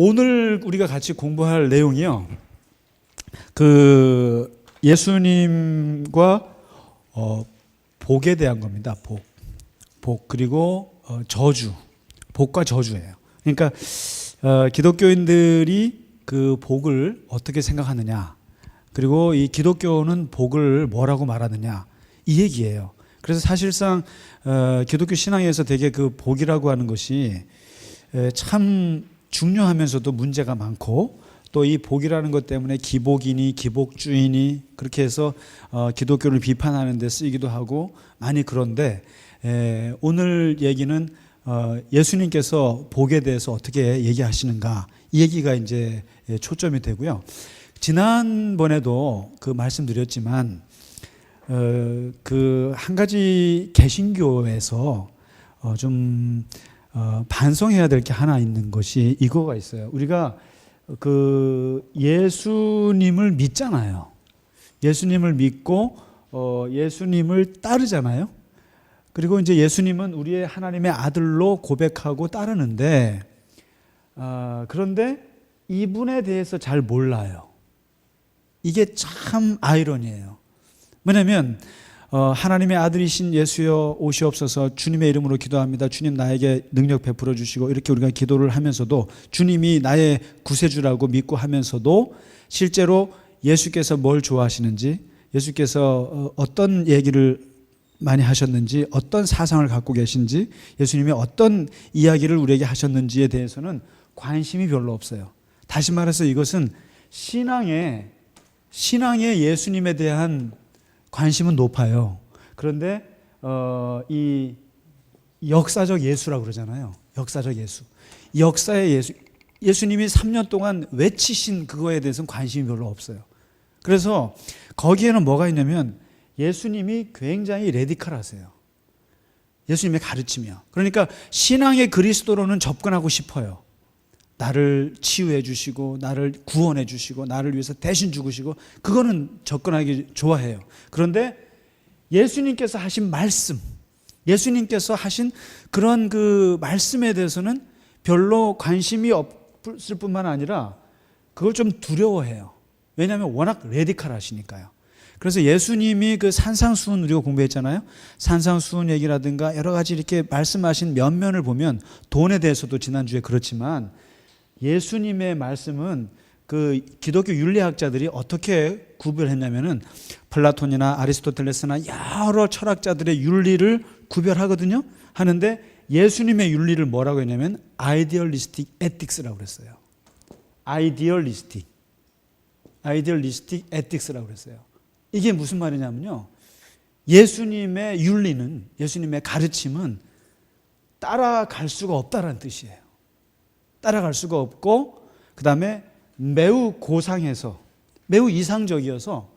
오늘 우리가 같이 공부할 내용이요. 그 예수님과 복에 대한 겁니다. 복 그리고 저주, 복과 저주예요. 그러니까 기독교인들이 그 복을 어떻게 생각하느냐, 그리고 이 기독교는 복을 뭐라고 말하느냐, 이 얘기예요. 그래서 사실상 기독교 신앙에서 되게 그 복이라고 하는 것이 참 중요하면서도 문제가 많고, 또 이 복이라는 것 때문에 기복이니 기복주의니 그렇게 해서 기독교를 비판하는 데 쓰이기도 하고 많이. 그런데 오늘 얘기는 예수님께서 복에 대해서 어떻게 얘기하시는가, 이 얘기가 이제 초점이 되고요. 지난번에도 그 말씀드렸지만 그 한 가지 개신교에서 좀 반성해야 될 게 하나 있는 것이 이거가 있어요. 우리가 그 예수님을 믿잖아요. 예수님을 믿고 예수님을 따르잖아요. 그리고 이제 예수님은 우리의 하나님의 아들로 고백하고 따르는데 그런데 이분에 대해서 잘 몰라요. 이게 참 아이러니예요. 왜냐하면 하나님의 아들이신 예수여 오시옵소서, 주님의 이름으로 기도합니다, 주님 나에게 능력 베풀어 주시고, 이렇게 우리가 기도를 하면서도 주님이 나의 구세주라고 믿고 하면서도 실제로 예수께서 뭘 좋아하시는지, 예수께서 어떤 얘기를 많이 하셨는지, 어떤 사상을 갖고 계신지, 예수님이 어떤 이야기를 우리에게 하셨는지에 대해서는 관심이 별로 없어요. 다시 말해서 이것은 신앙의 예수님에 대한 관심은 높아요. 그런데 이 역사적 예수라고 그러잖아요. 역사적 예수, 역사의 예수, 예수님이 3년 동안 외치신 그거에 대해서는 관심이 별로 없어요. 그래서 거기에는 뭐가 있냐면 예수님이 굉장히 레디컬하세요. 예수님의 가르치며. 그러니까 신앙의 그리스도로는 접근하고 싶어요. 나를 치유해 주시고, 나를 구원해 주시고, 나를 위해서 대신 죽으시고, 그거는 접근하기 좋아해요. 그런데 예수님께서 하신 말씀, 예수님께서 하신 그런 그 말씀에 대해서는 별로 관심이 없을 뿐만 아니라 그걸 좀 두려워해요. 왜냐하면 워낙 레디컬하시니까요. 그래서 예수님이 그 산상수훈 우리가 공부했잖아요. 산상수훈 얘기라든가 여러 가지 이렇게 말씀하신 면면을 보면, 돈에 대해서도 지난주에 그렇지만 예수님의 말씀은 그 기독교 윤리학자들이 어떻게 구별했냐면은 플라톤이나 아리스토텔레스나 여러 철학자들의 윤리를 구별하거든요. 하는데 예수님의 윤리를 뭐라고 했냐면 아이디얼리스틱 에틱스라고 그랬어요. 아이디얼리스틱 에틱스라고 그랬어요. 이게 무슨 말이냐면요, 예수님의 윤리는, 예수님의 가르침은 따라갈 수가 없다라는 뜻이에요. 따라갈 수가 없고, 그 다음에 매우 고상해서, 매우 이상적이어서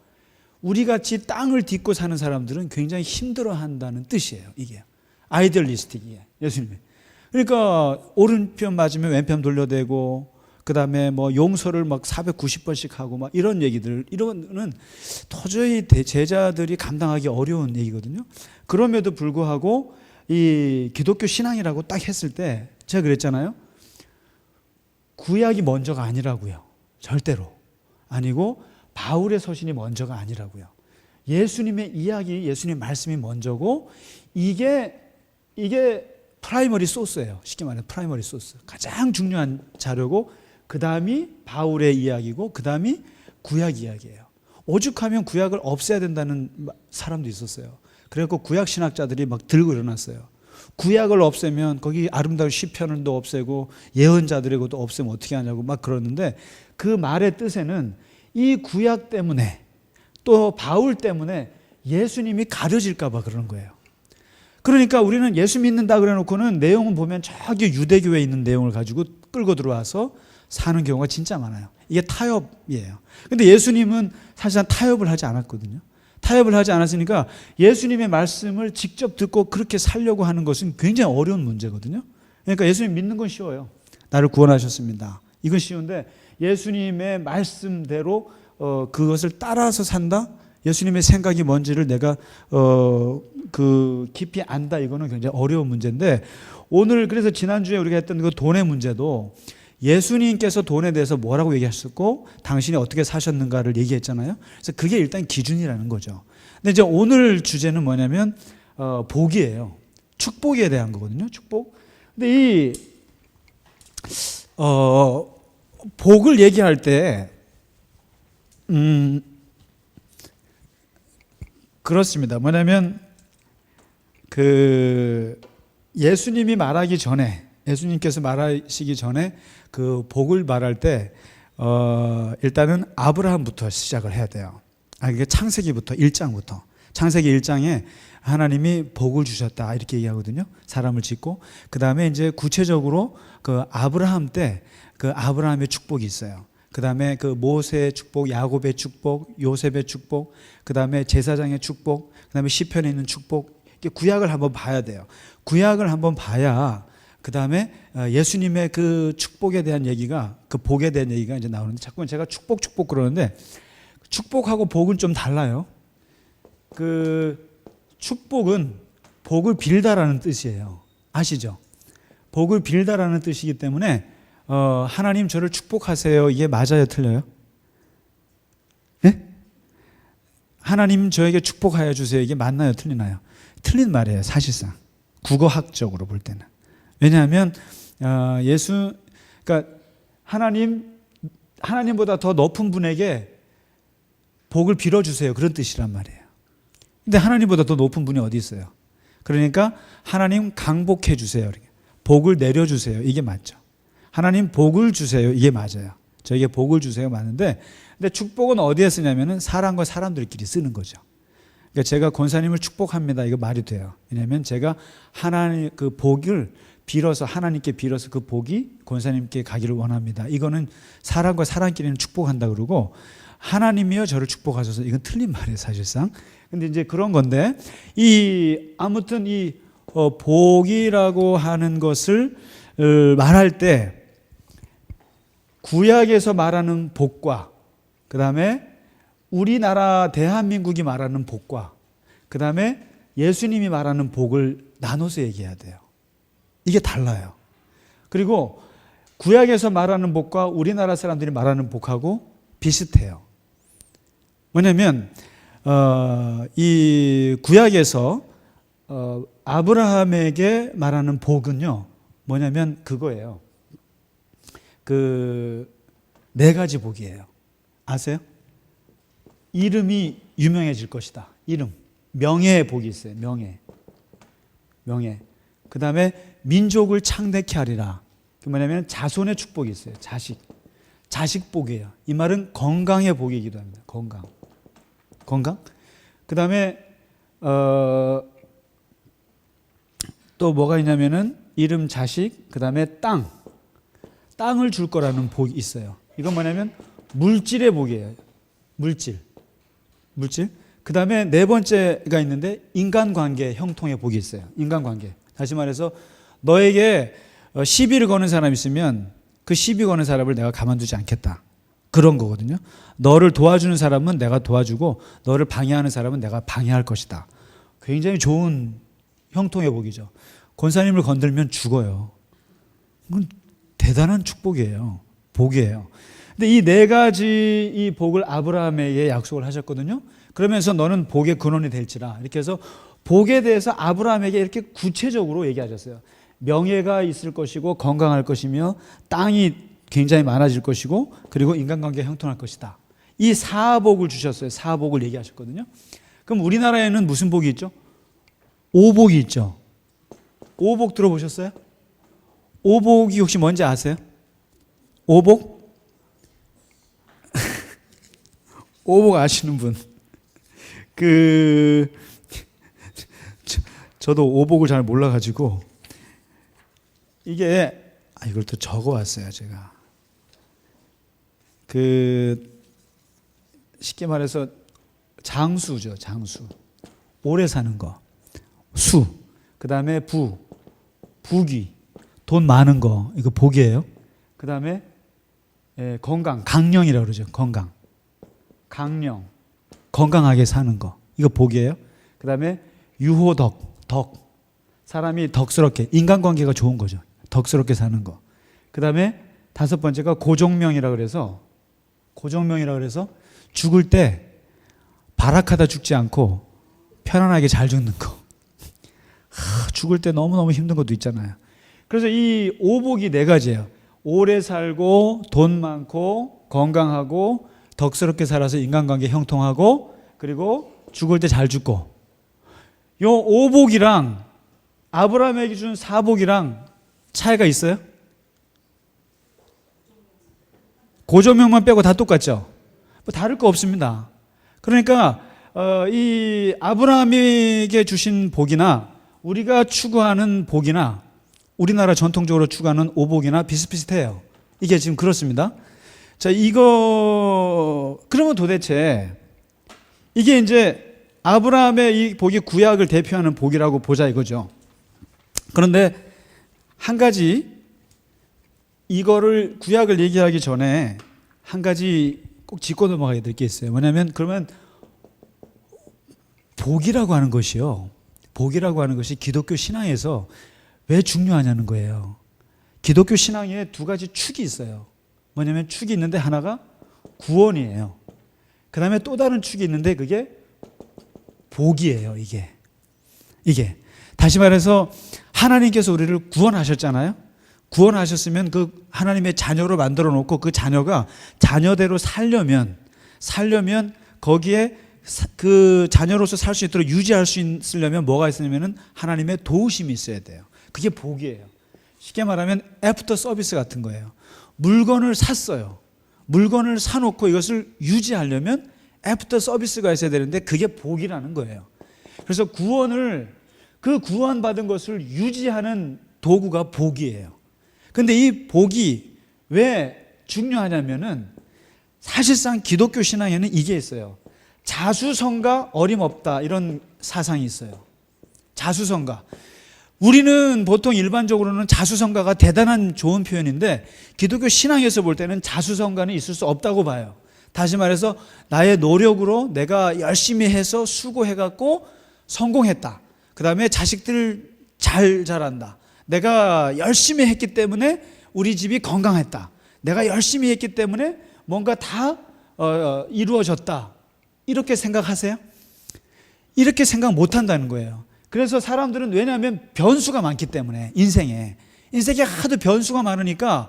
우리같이 땅을 딛고 사는 사람들은 굉장히 힘들어한다는 뜻이에요. 이게 아이디얼리스틱이에요, 예수님이. 그러니까 오른편 맞으면 왼편 돌려대고, 그 다음에 뭐 용서를 막 490번씩 하고 막 이런 얘기들, 이거는 도저히 제자들이 감당하기 어려운 얘기거든요. 그럼에도 불구하고 이 기독교 신앙이라고 딱 했을 때 제가 그랬잖아요. 구약이 먼저가 아니라고요. 절대로 아니고 바울의 서신이 먼저가 아니라고요. 예수님의 이야기, 예수님의 말씀이 먼저고, 이게 프라이머리 소스예요. 쉽게 말해서 프라이머리 소스, 가장 중요한 자료고, 그 다음이 바울의 이야기고, 그 다음이 구약 이야기예요. 오죽하면 구약을 없애야 된다는 사람도 있었어요. 그래서 구약 신학자들이 막 들고 일어났어요. 구약을 없애면 거기 아름다운 시편을도 없애고 예언자들의 것도 없애면 어떻게 하냐고 막 그러는데, 그 말의 뜻에는 이 구약 때문에, 또 바울 때문에 예수님이 가려질까 봐 그러는 거예요. 그러니까 우리는 예수 믿는다 그래 놓고는 내용은 보면 저기 유대교에 있는 내용을 가지고 끌고 들어와서 사는 경우가 진짜 많아요. 이게 타협이에요. 근데 예수님은 사실상 타협을 하지 않았거든요. 타협을 하지 않았으니까 예수님의 말씀을 직접 듣고 그렇게 살려고 하는 것은 굉장히 어려운 문제거든요. 그러니까 예수님 믿는 건 쉬워요. 나를 구원하셨습니다, 이건 쉬운데 예수님의 말씀대로 그것을 따라서 산다, 예수님의 생각이 뭔지를 내가 그 깊이 안다, 이거는 굉장히 어려운 문제인데, 오늘 그래서 지난주에 우리가 했던 그 돈의 문제도 예수님께서 돈에 대해서 뭐라고 얘기하셨고 당신이 어떻게 사셨는가를 얘기했잖아요. 그래서 그게 일단 기준이라는 거죠. 근데 이제 오늘 주제는 뭐냐면 복이에요. 축복에 대한 거거든요. 축복. 근데 이 복을 얘기할 때 그렇습니다. 뭐냐면 그 예수님이 말하기 전에, 예수님께서 말하시기 전에 그 복을 말할 때 일단은 아브라함부터 시작을 해야 돼요. 그게 창세기부터 1장부터. 창세기 1장에 하나님이 복을 주셨다 이렇게 얘기하거든요. 사람을 짓고 그 다음에 이제 구체적으로 그 아브라함 때 그 아브라함의 축복이 있어요. 그 다음에 그 모세의 축복, 야곱의 축복, 요셉의 축복, 그 다음에 제사장의 축복, 그 다음에 시편에 있는 축복. 구약을 한번 봐야 돼요. 구약을 한번 봐야 그 다음에 예수님의 그 축복에 대한 얘기가, 그 복에 대한 얘기가 이제 나오는데, 자꾸 제가 축복 그러는데 축복하고 복은 좀 달라요. 그 축복은 복을 빌다라는 뜻이에요. 아시죠? 복을 빌다라는 뜻이기 때문에 하나님 저를 축복하세요. 이게 맞아요, 틀려요? 네? 하나님 저에게 축복하여 주세요. 이게 맞나요, 틀리나요? 틀린 말이에요, 사실상. 국어학적으로 볼 때는. 왜냐하면 그러니까 하나님보다 더 높은 분에게 복을 빌어주세요. 그런 뜻이란 말이에요. 근데 하나님보다 더 높은 분이 어디 있어요? 그러니까 하나님 강복해 주세요. 복을 내려주세요. 이게 맞죠. 하나님 복을 주세요. 이게 맞아요. 저에게 복을 주세요. 맞는데, 근데 축복은 어디에 쓰냐면은 사람과 사람들끼리 쓰는 거죠. 그러니까 제가 권사님을 축복합니다. 이거 말이 돼요. 왜냐하면 제가 하나님 그 복을 빌어서, 하나님께 빌어서 그 복이 권사님께 가기를 원합니다. 이거는 사람과 사람끼리는 축복한다 그러고, 하나님이여 저를 축복하셔서, 이건 틀린 말이에요, 사실상. 근데 이제 그런 건데, 아무튼 이 복이라고 하는 것을 말할 때 구약에서 말하는 복과 그 다음에 우리나라 대한민국이 말하는 복과 그 다음에 예수님이 말하는 복을 나눠서 얘기해야 돼요. 이게 달라요. 그리고 구약에서 말하는 복과 우리나라 사람들이 말하는 복하고 비슷해요. 뭐냐면 이 구약에서 아브라함에게 말하는 복은요, 뭐냐면 그거예요. 그 네 가지 복이에요. 아세요? 이름이 유명해질 것이다. 이름. 명예의 복이 있어요. 명예. 그 다음에 민족을 창대케 하리라. 그 뭐냐면 자손의 축복이 있어요. 자식 복이에요. 이 말은 건강의 복이기도 합니다. 건강. 그 다음에 또 뭐가 있냐면은 이름, 자식, 그 다음에 땅을 줄 거라는 복이 있어요. 이건 뭐냐면 물질의 복이에요. 물질. 그 다음에 네 번째가 있는데 인간관계, 형통의 복이 있어요. 인간관계. 다시 말해서 너에게 시비를 거는 사람이 있으면 그 시비 거는 사람을 내가 가만두지 않겠다. 그런 거거든요. 너를 도와주는 사람은 내가 도와주고 너를 방해하는 사람은 내가 방해할 것이다. 굉장히 좋은 형통의 복이죠. 권사님을 건들면 죽어요. 이건 대단한 축복이에요. 복이에요. 근데 이 네 가지 이 복을 아브라함에게 약속을 하셨거든요. 그러면서 너는 복의 근원이 될지라. 이렇게 해서 복에 대해서 아브라함에게 이렇게 구체적으로 얘기하셨어요. 명예가 있을 것이고 건강할 것이며 땅이 굉장히 많아질 것이고 그리고 인간관계가 형통할 것이다. 이 사복을 주셨어요. 사복을 얘기하셨거든요. 그럼 우리나라에는 무슨 복이 있죠? 오복이 있죠. 오복 들어보셨어요? 오복이 혹시 뭔지 아세요? 오복? 오복 아시는 분? 저도 오복을 잘 몰라가지고 이게 이걸 또 적어왔어요. 제가 쉽게 말해서 장수죠. 장수. 오래 사는 거. 수. 그 다음에 부귀. 돈 많은 거. 이거 복이에요. 그 다음에 건강. 강령이라고 그러죠. 강령. 건강하게 사는 거. 이거 복이에요. 그 다음에 유호덕. 사람이 덕스럽게. 인간관계가 좋은 거죠. 덕스럽게 사는 거. 그 다음에 다섯 번째가 고정명이라 그래서 죽을 때 발악하다 죽지 않고 편안하게 잘 죽는 거. 죽을 때 너무너무 힘든 것도 있잖아요. 그래서 이 오복이 네 가지예요. 오래 살고 돈 많고 건강하고 덕스럽게 살아서 인간관계 형통하고 그리고 죽을 때 잘 죽고. 요 오복이랑 아브라함에게 준 사복이랑 차이가 있어요? 고조명만 빼고 다 똑같죠? 뭐 다를 거 없습니다. 그러니까 이 아브라함에게 주신 복이나 우리가 추구하는 복이나 우리나라 전통적으로 추구하는 오복이나 비슷비슷해요. 이게 지금 그렇습니다. 자, 그러면 도대체 이게 이제 아브라함의 이 복이 구약을 대표하는 복이라고 보자 이거죠. 그런데 한 가지 이거를 구약을 얘기하기 전에 한 가지 꼭 짚고 넘어가야 될 게 있어요. 뭐냐면 그러면 복이라고 하는 것이요. 복이라고 하는 것이 기독교 신앙에서 왜 중요하냐는 거예요. 기독교 신앙에 두 가지 축이 있어요. 뭐냐면 축이 있는데 하나가 구원이에요. 그 다음에 또 다른 축이 있는데 그게 복이에요. 이게 다시 말해서 하나님께서 우리를 구원하셨잖아요. 구원하셨으면 그 하나님의 자녀로 만들어 놓고 그 자녀가 자녀대로 살려면 거기에 그 자녀로서 살 수 있도록 유지할 수 있으려면 뭐가 있으냐면 하나님의 도우심이 있어야 돼요. 그게 복이에요. 쉽게 말하면 애프터 서비스 같은 거예요. 물건을 샀어요. 물건을 사놓고 이것을 유지하려면 애프터 서비스가 있어야 되는데 그게 복이라는 거예요. 그래서 그 구원받은 것을 유지하는 도구가 복이에요. 근데 이 복이 왜 중요하냐면은 사실상 기독교 신앙에는 이게 있어요. 자수성가 어림없다 이런 사상이 있어요. 자수성가. 우리는 보통 일반적으로는 자수성가가 대단한 좋은 표현인데 기독교 신앙에서 볼 때는 자수성가는 있을 수 없다고 봐요. 다시 말해서 나의 노력으로 내가 열심히 해서 수고해갖고 성공했다. 그 다음에 자식들 잘 자란다. 내가 열심히 했기 때문에 우리 집이 건강했다. 내가 열심히 했기 때문에 뭔가 다 이루어졌다. 이렇게 생각하세요? 이렇게 생각 못 한다는 거예요. 그래서 사람들은 왜냐하면 변수가 많기 때문에 인생에 하도 변수가 많으니까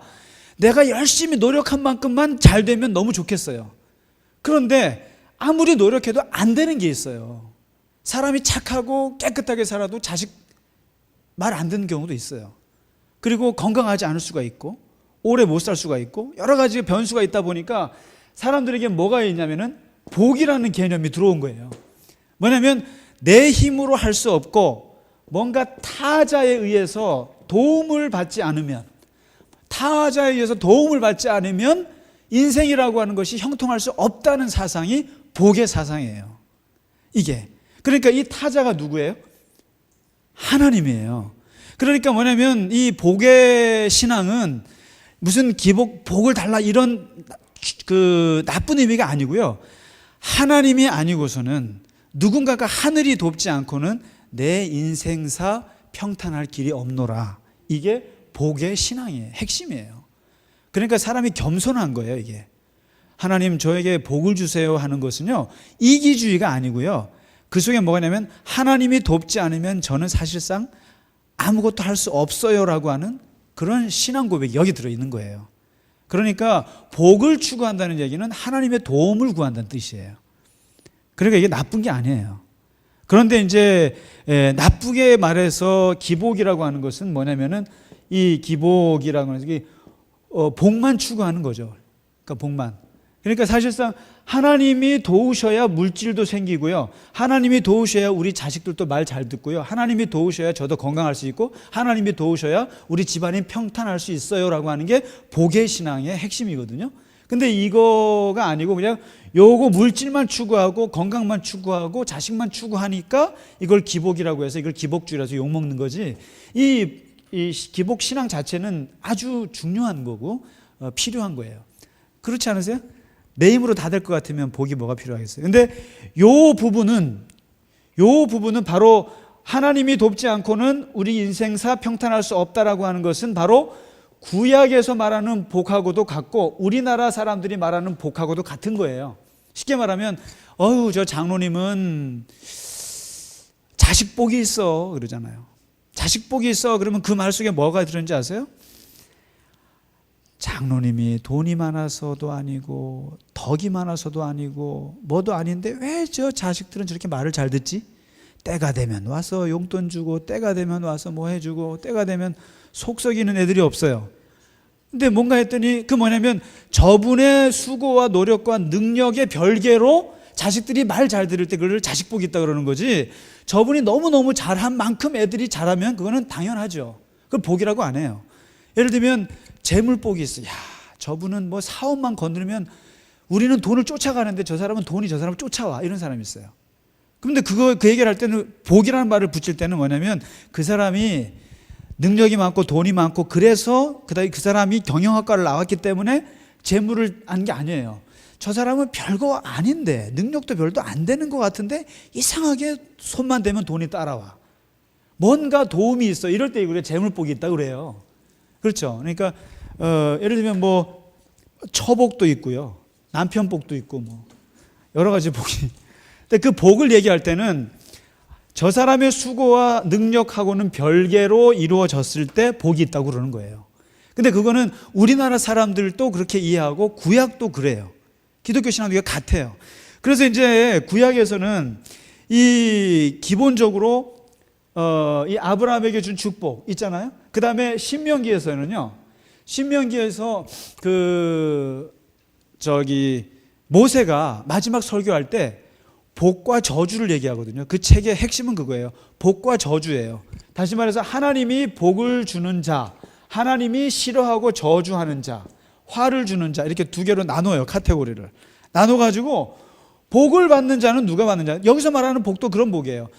내가 열심히 노력한 만큼만 잘 되면 너무 좋겠어요. 그런데 아무리 노력해도 안 되는 게 있어요. 사람이 착하고 깨끗하게 살아도 자식 말 안 듣는 경우도 있어요. 그리고 건강하지 않을 수가 있고 오래 못 살 수가 있고 여러 가지 변수가 있다 보니까 사람들에게 뭐가 있냐면은 복이라는 개념이 들어온 거예요. 뭐냐면 내 힘으로 할 수 없고 뭔가 타자에 의해서 도움을 받지 않으면 인생이라고 하는 것이 형통할 수 없다는 사상이 복의 사상이에요. 이게 그러니까 이 타자가 누구예요? 하나님이에요. 그러니까 뭐냐면 이 복의 신앙은 무슨 복을 달라 이런 그 나쁜 의미가 아니고요. 하나님이 아니고서는 누군가가 하늘이 돕지 않고는 내 인생사 평탄할 길이 없노라. 이게 복의 신앙이에요. 핵심이에요. 그러니까 사람이 겸손한 거예요. 이게 하나님 저에게 복을 주세요 하는 것은요 이기주의가 아니고요. 그 속에 뭐가 있냐면 하나님이 돕지 않으면 저는 사실상 아무것도 할 수 없어요 라고 하는 그런 신앙 고백이 여기 들어있는 거예요. 그러니까 복을 추구한다는 얘기는 하나님의 도움을 구한다는 뜻이에요. 그러니까 이게 나쁜 게 아니에요. 그런데 이제 나쁘게 말해서 기복이라고 하는 것은 뭐냐면은 이 기복이라고 하는 게 복만 추구하는 거죠. 그러니까 복만. 그러니까 사실상 하나님이 도우셔야 물질도 생기고요. 하나님이 도우셔야 우리 자식들도 말 잘 듣고요. 하나님이 도우셔야 저도 건강할 수 있고 하나님이 도우셔야 우리 집안이 평탄할 수 있어요라고 하는 게 복의 신앙의 핵심이거든요. 근데 이거가 아니고 그냥 요거 물질만 추구하고 건강만 추구하고 자식만 추구하니까 이걸 기복이라고 해서 이걸 기복주의라서 욕먹는 거지. 이 기복 신앙 자체는 아주 중요한 거고 필요한 거예요. 그렇지 않으세요? 내 힘으로 다 될 것 같으면 복이 뭐가 필요하겠어요? 근데 요 부분은 바로 하나님이 돕지 않고는 우리 인생사 평탄할 수 없다라고 하는 것은 바로 구약에서 말하는 복하고도 같고 우리나라 사람들이 말하는 복하고도 같은 거예요. 쉽게 말하면 저 장로님은 자식 복이 있어 그러잖아요. 자식 복이 있어 그러면 그 말 속에 뭐가 들었는지 아세요? 장로님이 돈이 많아서도 아니고 덕이 많아서도 아니고 뭐도 아닌데 왜 저 자식들은 저렇게 말을 잘 듣지? 때가 되면 와서 용돈 주고 때가 되면 와서 뭐 해주고 때가 되면 속 썩이는 애들이 없어요. 근데 뭔가 했더니 그 뭐냐면 저분의 수고와 노력과 능력의 별개로 자식들이 말 잘 들을 때 그걸 자식복이 있다 그러는 거지, 저분이 너무너무 잘한 만큼 애들이 잘하면 그거는 당연하죠. 그걸 복이라고 안 해요. 예를 들면 재물복이 있어. 야, 저분은 뭐 사업만 건드리면 우리는 돈을 쫓아가는데 저 사람은 돈이 저 사람을 쫓아와, 이런 사람이 있어요. 그런데 그 얘기를 할 때는 복이라는 말을 붙일 때는 뭐냐면 그 사람이 능력이 많고 돈이 많고 그래서 그 사람이 경영학과를 나왔기 때문에 재물을 안 게 아니에요. 저 사람은 별거 아닌데 능력도 별도 안 되는 것 같은데 이상하게 손만 대면 돈이 따라와. 뭔가 도움이 있어. 이럴 때 그래 재물복이 있다 그래요. 그렇죠. 그러니까 예를 들면 뭐 처복도 있고요, 남편복도 있고 뭐 여러 가지 복이. 근데 그 복을 얘기할 때는 저 사람의 수고와 능력하고는 별개로 이루어졌을 때 복이 있다고 그러는 거예요. 근데 그거는 우리나라 사람들도 그렇게 이해하고 구약도 그래요. 기독교 신앙도 같아요. 그래서 이제 구약에서는 이 기본적으로 이 아브라함에게 준 축복 있잖아요. 그 다음에 신명기에서는요, 신명기에서 모세가 마지막 설교할 때 복과 저주를 얘기하거든요. 그 책의 핵심은 그거예요. 복과 저주예요. 다시 말해서 하나님이 복을 주는 자, 하나님이 싫어하고 저주하는 자, 화를 주는 자, 이렇게 두 개로 나눠요. 카테고리를 나눠가지고 복을 받는 자는 누가 받는 자. 여기서 말하는 복도 그런 복이에요.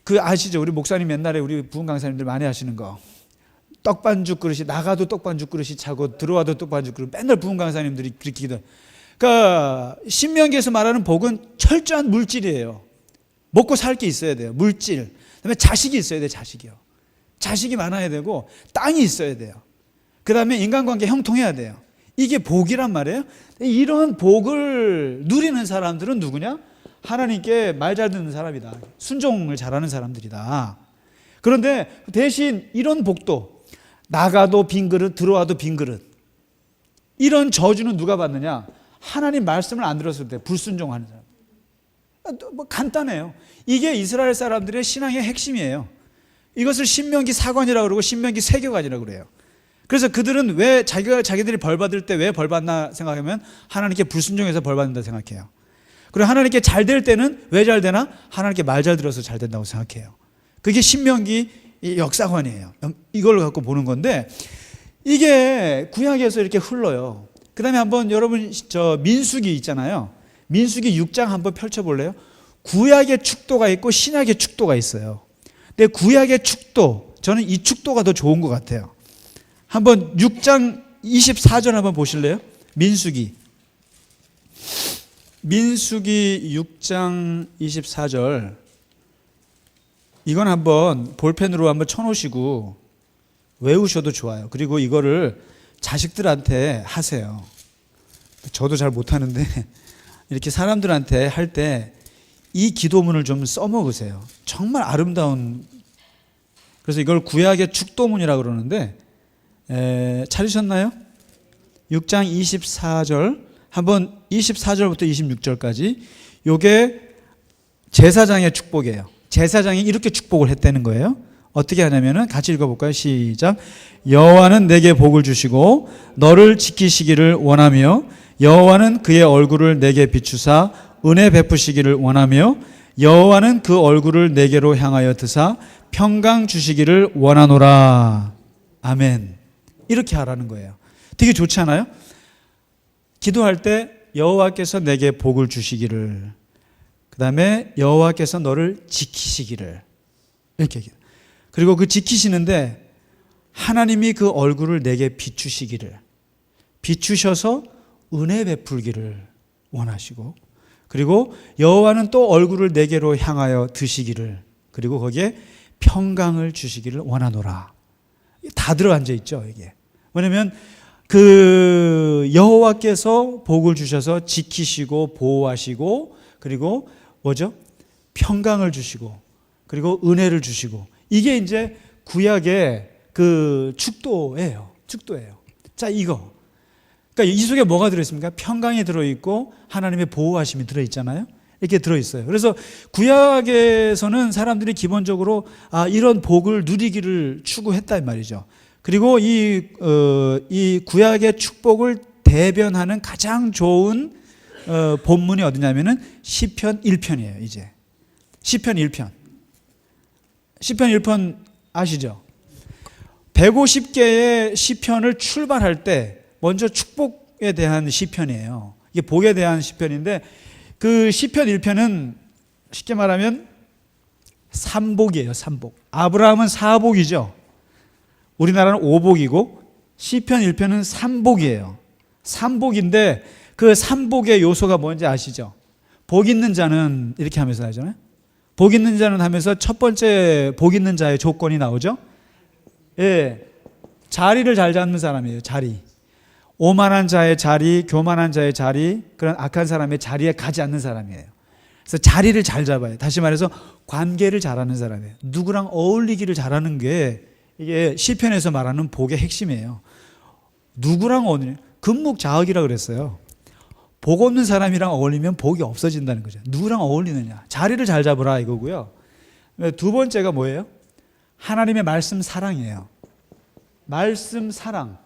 그 아시죠? 우리 목사님 옛날에 우리 부흥 강사님들 많이 하시는 거, 떡반죽 그릇이 나가도 떡반죽 그릇이 차고 들어와도 떡반죽 그릇, 맨날 부흥 강사님들이 그렇게 기도. 그러니까 신명기에서 말하는 복은 철저한 물질이에요. 먹고 살 게 있어야 돼요. 물질. 그다음에 자식이 있어야 돼요. 자식이요. 자식이 많아야 되고 땅이 있어야 돼요. 그다음에 인간관계 형통해야 돼요. 이게 복이란 말이에요. 이런 복을 누리는 사람들은 누구냐? 하나님께 말 잘 듣는 사람이다. 순종을 잘하는 사람들이다. 그런데 대신 이런 복도, 나가도 빈 그릇 들어와도 빈 그릇, 이런 저주는 누가 받느냐? 하나님 말씀을 안 들었을 때 불순종하는 사람. 뭐 간단해요. 이게 이스라엘 사람들의 신앙의 핵심이에요. 이것을 신명기 4관이라고 그러고 신명기 세교관이라고 그래요. 그래서 그들은 왜 자기들이 벌 받을 때 왜 벌 받나 생각하면 하나님께 불순종해서 벌 받는다 생각해요. 그리고 하나님께 잘 될 때는 왜 잘 되나? 하나님께 말 잘 들어서 잘 된다고 생각해요. 그게 신명기 역사관이에요. 이걸 갖고 보는 건데 이게 구약에서 이렇게 흘러요. 그 다음에 한번 여러분 민수기 있잖아요. 민수기 6장 한번 펼쳐볼래요? 구약의 축도가 있고 신약의 축도가 있어요. 근데 구약의 축도, 저는 이 축도가 더 좋은 것 같아요. 한번 6장 24절 한번 보실래요? 민수기 6장 24절. 이건 한번 볼펜으로 한번 쳐놓으시고 외우셔도 좋아요. 그리고 이거를 자식들한테 하세요. 저도 잘 못하는데 이렇게 사람들한테 할 때 이 기도문을 좀 써먹으세요. 정말 아름다운. 그래서 이걸 구약의 축도문이라고 그러는데 찾으셨나요? 6장 24절 한번 24절부터 26절까지. 이게 제사장의 축복이에요. 제사장이 이렇게 축복을 했다는 거예요. 어떻게 하냐면은 같이 읽어볼까요? 시작. 여호와는 내게 복을 주시고 너를 지키시기를 원하며 여호와는 그의 얼굴을 내게 비추사 은혜 베푸시기를 원하며 여호와는 그 얼굴을 내게로 향하여 드사 평강 주시기를 원하노라. 아멘. 이렇게 하라는 거예요. 되게 좋지 않아요? 기도할 때 여호와께서 내게 복을 주시기를, 그 다음에 여호와께서 너를 지키시기를, 이렇게 얘기해요. 그리고 그 지키시는데 하나님이 그 얼굴을 내게 비추시기를, 비추셔서 은혜 베풀기를 원하시고, 그리고 여호와는 또 얼굴을 내게로 향하여 드시기를, 그리고 거기에 평강을 주시기를 원하노라. 다 들어앉아 있죠. 이게 뭐냐면 그 여호와께서 복을 주셔서 지키시고 보호하시고 그리고 뭐죠? 평강을 주시고 그리고 은혜를 주시고 이게 이제 구약의 그 축도예요. 축도예요. 자, 이거. 그러니까 이 속에 뭐가 들어있습니까? 평강이 들어있고 하나님의 보호하심이 들어있잖아요. 이렇게 들어있어요. 그래서 구약에서는 사람들이 기본적으로 이런 복을 누리기를 추구했단 말이죠. 그리고 이 구약의 축복을 대변하는 가장 좋은 본문이 어디냐면은 시편 1편이에요. 이제 시편 1편. 시편 1편 아시죠? 150개의 시편을 출발할 때 먼저 축복에 대한 시편이에요. 이게 복에 대한 시편인데 그 시편 1편은 쉽게 말하면 삼복이에요. 삼복. 아브라함은 사복이죠. 우리나라는 오복이고 시편 1편은 삼복이에요. 삼복인데 그 삼복의 요소가 뭔지 아시죠? 복 있는 자는 이렇게 하면서 하잖아요. 복 있는 자는 하면서 첫 번째 복 있는 자의 조건이 나오죠. 예, 자리를 잘 잡는 사람이에요. 자리. 오만한 자의 자리, 교만한 자의 자리, 그런 악한 사람의 자리에 가지 않는 사람이에요. 그래서 자리를 잘 잡아요. 다시 말해서 관계를 잘하는 사람이에요. 누구랑 어울리기를 잘하는 게 이게 시편에서 말하는 복의 핵심이에요. 누구랑 어울리냐? 금묵자학이라 그랬어요. 복 없는 사람이랑 어울리면 복이 없어진다는 거죠. 누구랑 어울리느냐? 자리를 잘 잡으라 이거고요. 두 번째가 뭐예요? 하나님의 말씀 사랑이에요. 말씀 사랑.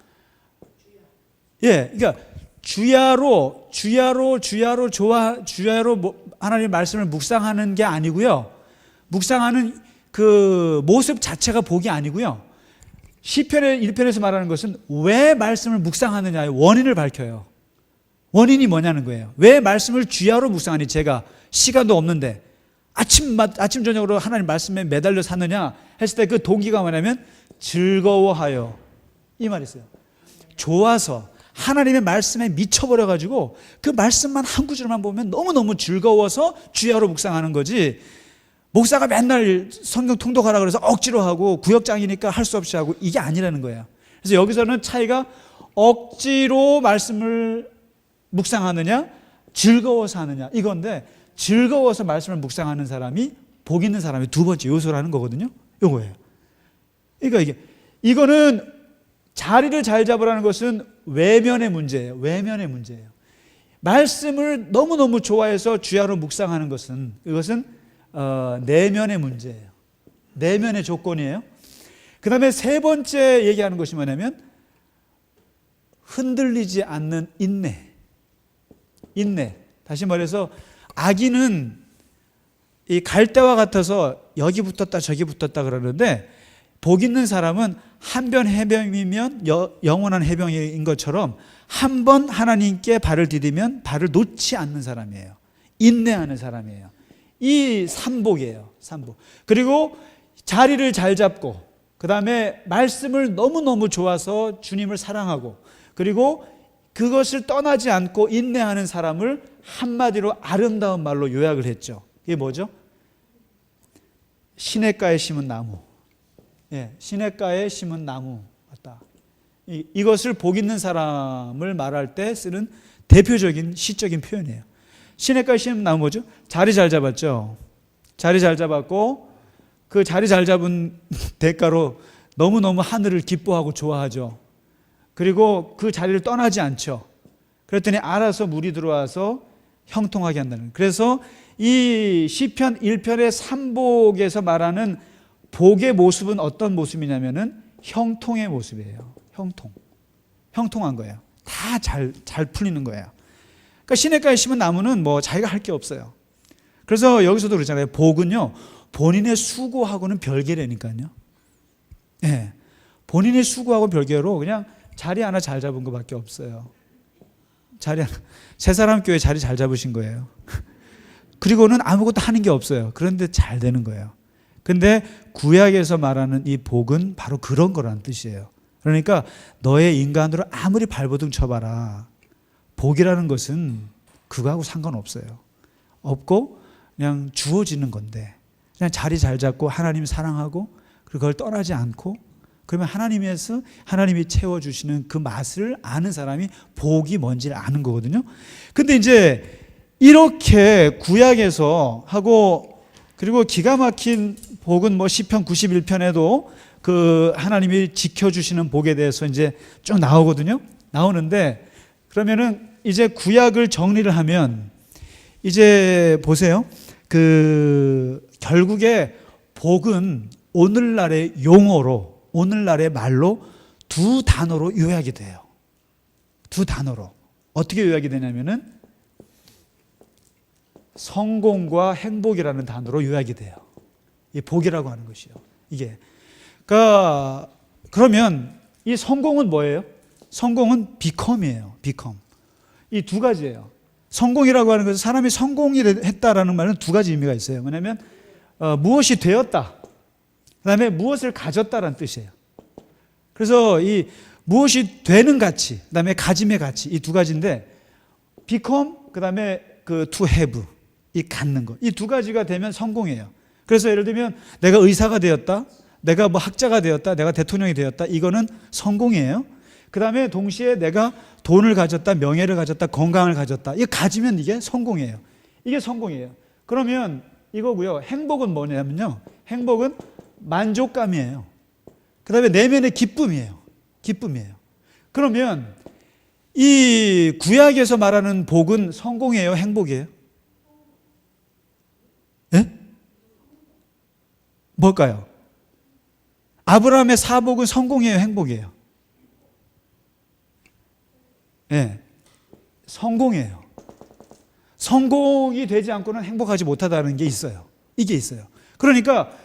예, 그러니까 주야로 하나님의 말씀을 묵상하는 게 아니고요. 묵상하는 그 모습 자체가 복이 아니고요. 시편의 1편에서 말하는 것은 왜 말씀을 묵상하느냐의 원인을 밝혀요. 원인이 뭐냐는 거예요. 왜 말씀을 주야로 묵상하니? 제가 시간도 없는데 아침 저녁으로 하나님 말씀에 매달려 사느냐 했을 때 그 동기가 뭐냐면 즐거워하여, 이 말이 있어요. 좋아서 하나님의 말씀에 미쳐버려가지고 그 말씀만 한 구절만 보면 너무너무 즐거워서 주야로 묵상하는 거지, 목사가 맨날 성경 통독하라 그래서 억지로 하고 구역장이니까 할 수 없이 하고 이게 아니라는 거예요. 그래서 여기서는 차이가 억지로 말씀을 묵상하느냐 즐거워서 하느냐 이건데, 즐거워서 말씀을 묵상하는 사람이 복 있는 사람의 두 번째 요소라는 거거든요. 요거예요. 그러니까 이거는 자리를 잘 잡으라는 것은 외면의 문제예요. 외면의 문제예요. 말씀을 너무너무 좋아해서 주야로 묵상하는 것은, 이것은 내면의 문제예요. 내면의 조건이에요. 그 다음에 세 번째 얘기하는 것이 뭐냐면 흔들리지 않는 인내. 인내. 다시 말해서 악인은 이 갈대와 같아서 여기 붙었다 저기 붙었다 그러는데, 복 있는 사람은 한 번 해병이면 영원한 해병인 것처럼 한 번 하나님께 발을 디디면 발을 놓지 않는 사람이에요. 인내하는 사람이에요. 이 삼복이에요. 삼복. 그리고 자리를 잘 잡고, 그 다음에 말씀을 너무너무 좋아서 주님을 사랑하고, 그리고 그것을 떠나지 않고 인내하는 사람을 한마디로 아름다운 말로 요약을 했죠. 이게 뭐죠? 시냇가에 심은 나무. 예, 시냇가에 심은 나무 같다. 이것을 복 있는 사람을 말할 때 쓰는 대표적인 시적인 표현이에요. 시냇가에 심은 나무 뭐죠? 자리 잘 잡았죠. 자리 잘 잡았고, 그 자리 잘 잡은 대가로 너무너무 하늘을 기뻐하고 좋아하죠. 그리고 그 자리를 떠나지 않죠. 그랬더니 알아서 물이 들어와서 형통하게 한다는 거예요. 그래서 이 시편 1편의 삼복에서 말하는 복의 모습은 어떤 모습이냐면은 형통의 모습이에요. 형통한 거예요. 다 잘 풀리는 거예요. 그러니까 시냇가에 심은 나무는 뭐 자기가 할 게 없어요. 그래서 여기서도 그러잖아요. 복은요, 본인의 수고하고는 별개라니까요. 네. 본인의 수고하고 별개로 그냥 자리 하나 잘 잡은 것밖에 없어요. 자리 하나. 새사람 교회 자리 잘 잡으신 거예요. 그리고는 아무것도 하는 게 없어요. 그런데 잘 되는 거예요. 근데 구약에서 말하는 이 복은 바로 그런 거라는 뜻이에요. 그러니까 너의 인간으로 아무리 발버둥 쳐봐라, 복이라는 것은 그거하고 상관없어요. 없고 그냥 주어지는 건데, 그냥 자리 잘 잡고 하나님 사랑하고 그걸 떠나지 않고 그러면 하나님이 채워주시는 그 맛을 아는 사람이 복이 뭔지를 아는 거거든요. 근데 이제 이렇게 구약에서 하고, 그리고 기가 막힌 복은 뭐 시편 91편에도 그 하나님이 지켜주시는 복에 대해서 이제 쭉 나오거든요. 나오는데, 그러면은 이제 구약을 정리를 하면 이제 보세요. 그 결국에 복은 오늘날의 용어로, 오늘날의 말로 두 단어로 요약이 돼요. 두 단어로. 어떻게 요약이 되냐면은 성공과 행복이라는 단어로 요약이 돼요. 이 복이라고 하는 것이요. 이게. 그러면 이 성공은 뭐예요? 성공은 become이에요. become. 이 두 가지예요. 성공이라고 하는 것은 사람이 성공이 했다라는 말은 두 가지 의미가 있어요. 뭐냐면 무엇이 되었다. 그 다음에 무엇을 가졌다라는 뜻이에요. 그래서 이 무엇이 되는 가치, 그 다음에 가짐의 가치, 이 두 가지인데 become, 그 다음에 그 to have, 이 갖는 것, 이 두 가지가 되면 성공이에요. 그래서 예를 들면 내가 의사가 되었다, 내가 뭐 학자가 되었다, 내가 대통령이 되었다, 이거는 성공이에요. 그 다음에 동시에 내가 돈을 가졌다, 명예를 가졌다, 건강을 가졌다, 이거 가지면 이게 성공이에요. 이게 성공이에요. 그러면 이거고요. 행복은 뭐냐면요, 행복은 만족감이에요. 그 다음에 내면의 기쁨이에요. 기쁨이에요. 그러면 이 구약에서 말하는 복은 성공이에요, 행복이에요? 예? 뭘까요? 아브라함의 사복은 성공이에요, 행복이에요? 예, 성공이에요. 성공이 되지 않고는 행복하지 못하다는 게 있어요. 이게 있어요. 그러니까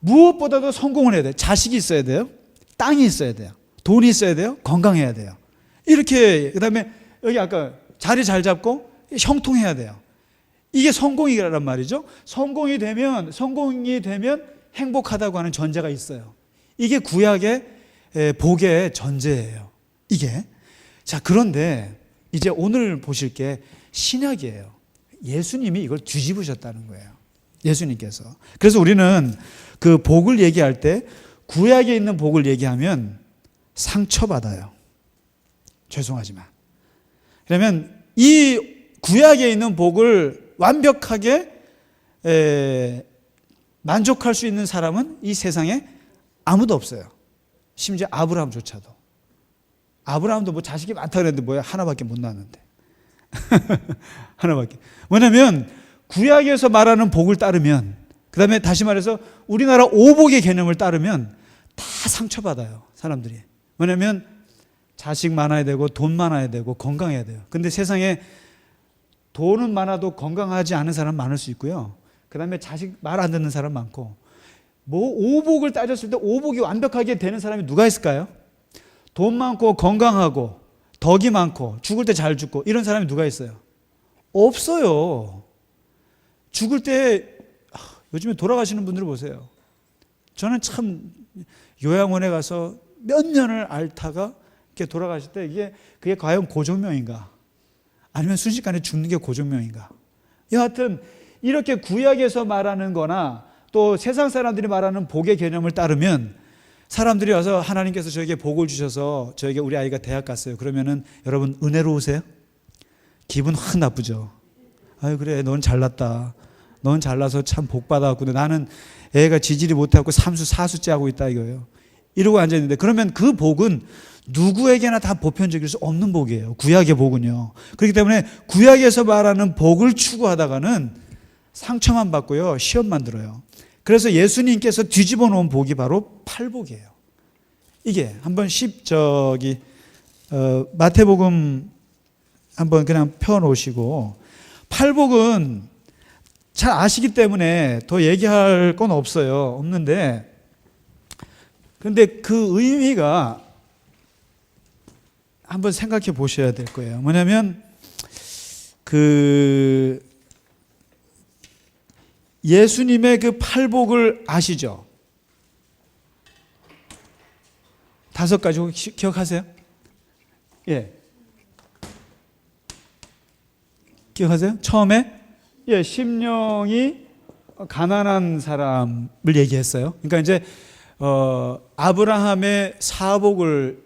무엇보다도 성공을 해야 돼요. 자식이 있어야 돼요. 땅이 있어야 돼요. 돈이 있어야 돼요. 건강해야 돼요. 이렇게, 그 다음에 여기 아까 자리 잘 잡고 형통해야 돼요. 이게 성공이란 말이죠. 성공이 되면 행복하다고 하는 전제가 있어요. 이게 구약의 복의 전제예요. 이게. 자, 그런데 이제 오늘 보실 게 신약이에요. 예수님이 이걸 뒤집으셨다는 거예요. 예수님께서. 그래서 우리는 그 복을 얘기할 때 구약에 있는 복을 얘기하면 상처받아요. 죄송하지만. 그러면 이 구약에 있는 복을 완벽하게 만족할 수 있는 사람은 이 세상에 아무도 없어요. 심지어 아브라함조차도. 아브라함도 뭐 자식이 많다 그랬는데 뭐야, 하나밖에 못 낳았는데. 하나밖에. 뭐냐면 구약에서 말하는 복을 따르면, 그 다음에 다시 말해서 우리나라 오복의 개념을 따르면 다 상처받아요, 사람들이. 뭐냐면 자식 많아야 되고 돈 많아야 되고 건강해야 돼요. 근데 세상에 돈은 많아도 건강하지 않은 사람 많을 수 있고요. 그 다음에 자식 말 안 듣는 사람 많고, 뭐 오복을 따졌을 때 오복이 완벽하게 되는 사람이 누가 있을까요? 돈 많고 건강하고 덕이 많고 죽을 때 잘 죽고 이런 사람이 누가 있어요? 없어요. 죽을 때 요즘에 돌아가시는 분들을 보세요. 저는 참 요양원에 가서 몇 년을 앓다가 이렇게 돌아가실 때 그게 과연 고정명인가? 아니면 순식간에 죽는 게 고정명인가? 여하튼 이렇게 구약에서 말하는 거나 또 세상 사람들이 말하는 복의 개념을 따르면 사람들이 와서 하나님께서 저에게 복을 주셔서 저에게 우리 아이가 대학 갔어요. 그러면은 여러분 은혜로우세요? 기분 확 나쁘죠. 아유 그래, 넌 잘났다. 넌 잘나서 참 복 받아갖고 나는 애가 지지리 못하고 삼수 사수째 하고 있다 이거예요. 이러고 앉아있는데, 그러면 그 복은 누구에게나 다 보편적일 수 없는 복이에요. 구약의 복은요. 그렇기 때문에 구약에서 말하는 복을 추구하다가는 상처만 받고요, 시험만 들어요. 그래서 예수님께서 뒤집어 놓은 복이 바로 팔복이에요. 이게 한번 마태복음 한번 그냥 펴 놓으시고, 팔복은 잘 아시기 때문에 더 얘기할 건 없는데, 그런데 그 의미가 한번 생각해 보셔야 될 거예요. 뭐냐면 그 예수님의 그 팔복을 아시죠? 5가지 혹시 기억하세요? 예. 기억하세요? 처음에 심령이 가난한 사람을 얘기했어요. 그러니까 이제 아브라함의 사복을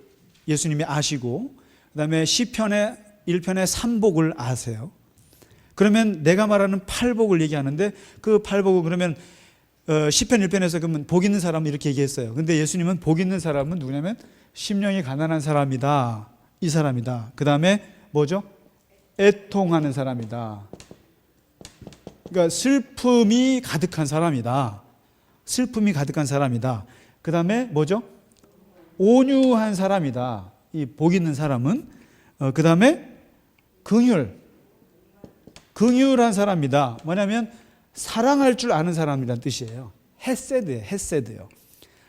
예수님이 아시고 그다음에 시편의 1편의 3복을 아세요. 그러면 내가 말하는 8복을 얘기하는데 그 8복은 그러면 시편 1편에서 그러면 복 있는 사람은 이렇게 얘기했어요. 근데 예수님은 복 있는 사람은 누구냐면 심령이 가난한 사람이다. 이 사람이다. 그 다음에 뭐죠? 애통하는 사람이다. 그러니까 슬픔이 가득한 사람이다. 슬픔이 가득한 사람이다. 그 다음에 뭐죠? 온유한 사람이다. 이 복 있는 사람은. 그 다음에 긍휼한 사람이다. 뭐냐면 사랑할 줄 아는 사람이란 뜻이에요. 헤세드예요.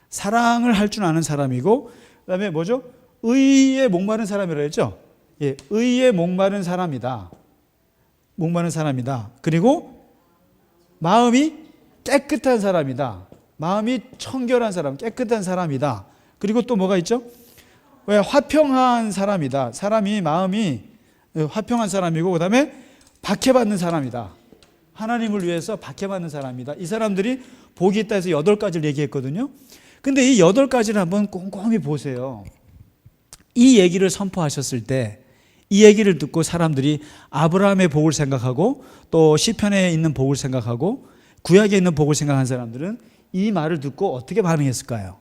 사랑을 할 줄 아는 사람이고, 그 다음에 뭐죠? 의에 목마른 사람이라고 했죠? 예, 의에 목마른 사람이다. 목마른 사람이다. 그리고 마음이 깨끗한 사람이다. 마음이 청결한 사람, 깨끗한 사람이다. 그리고 또 뭐가 있죠? 왜 화평한 사람이다. 사람이 마음이 화평한 사람이고, 그 다음에 박해받는 사람이다. 하나님을 위해서 박해받는 사람이다. 이 사람들이 복이 있다 해서 8가지를 얘기했거든요. 근데 이 8가지를 한번 꼼꼼히 보세요. 이 얘기를 선포하셨을 때 이 얘기를 듣고 사람들이 아브라함의 복을 생각하고 또 시편에 있는 복을 생각하고 구약에 있는 복을 생각한 사람들은 이 말을 듣고 어떻게 반응했을까요?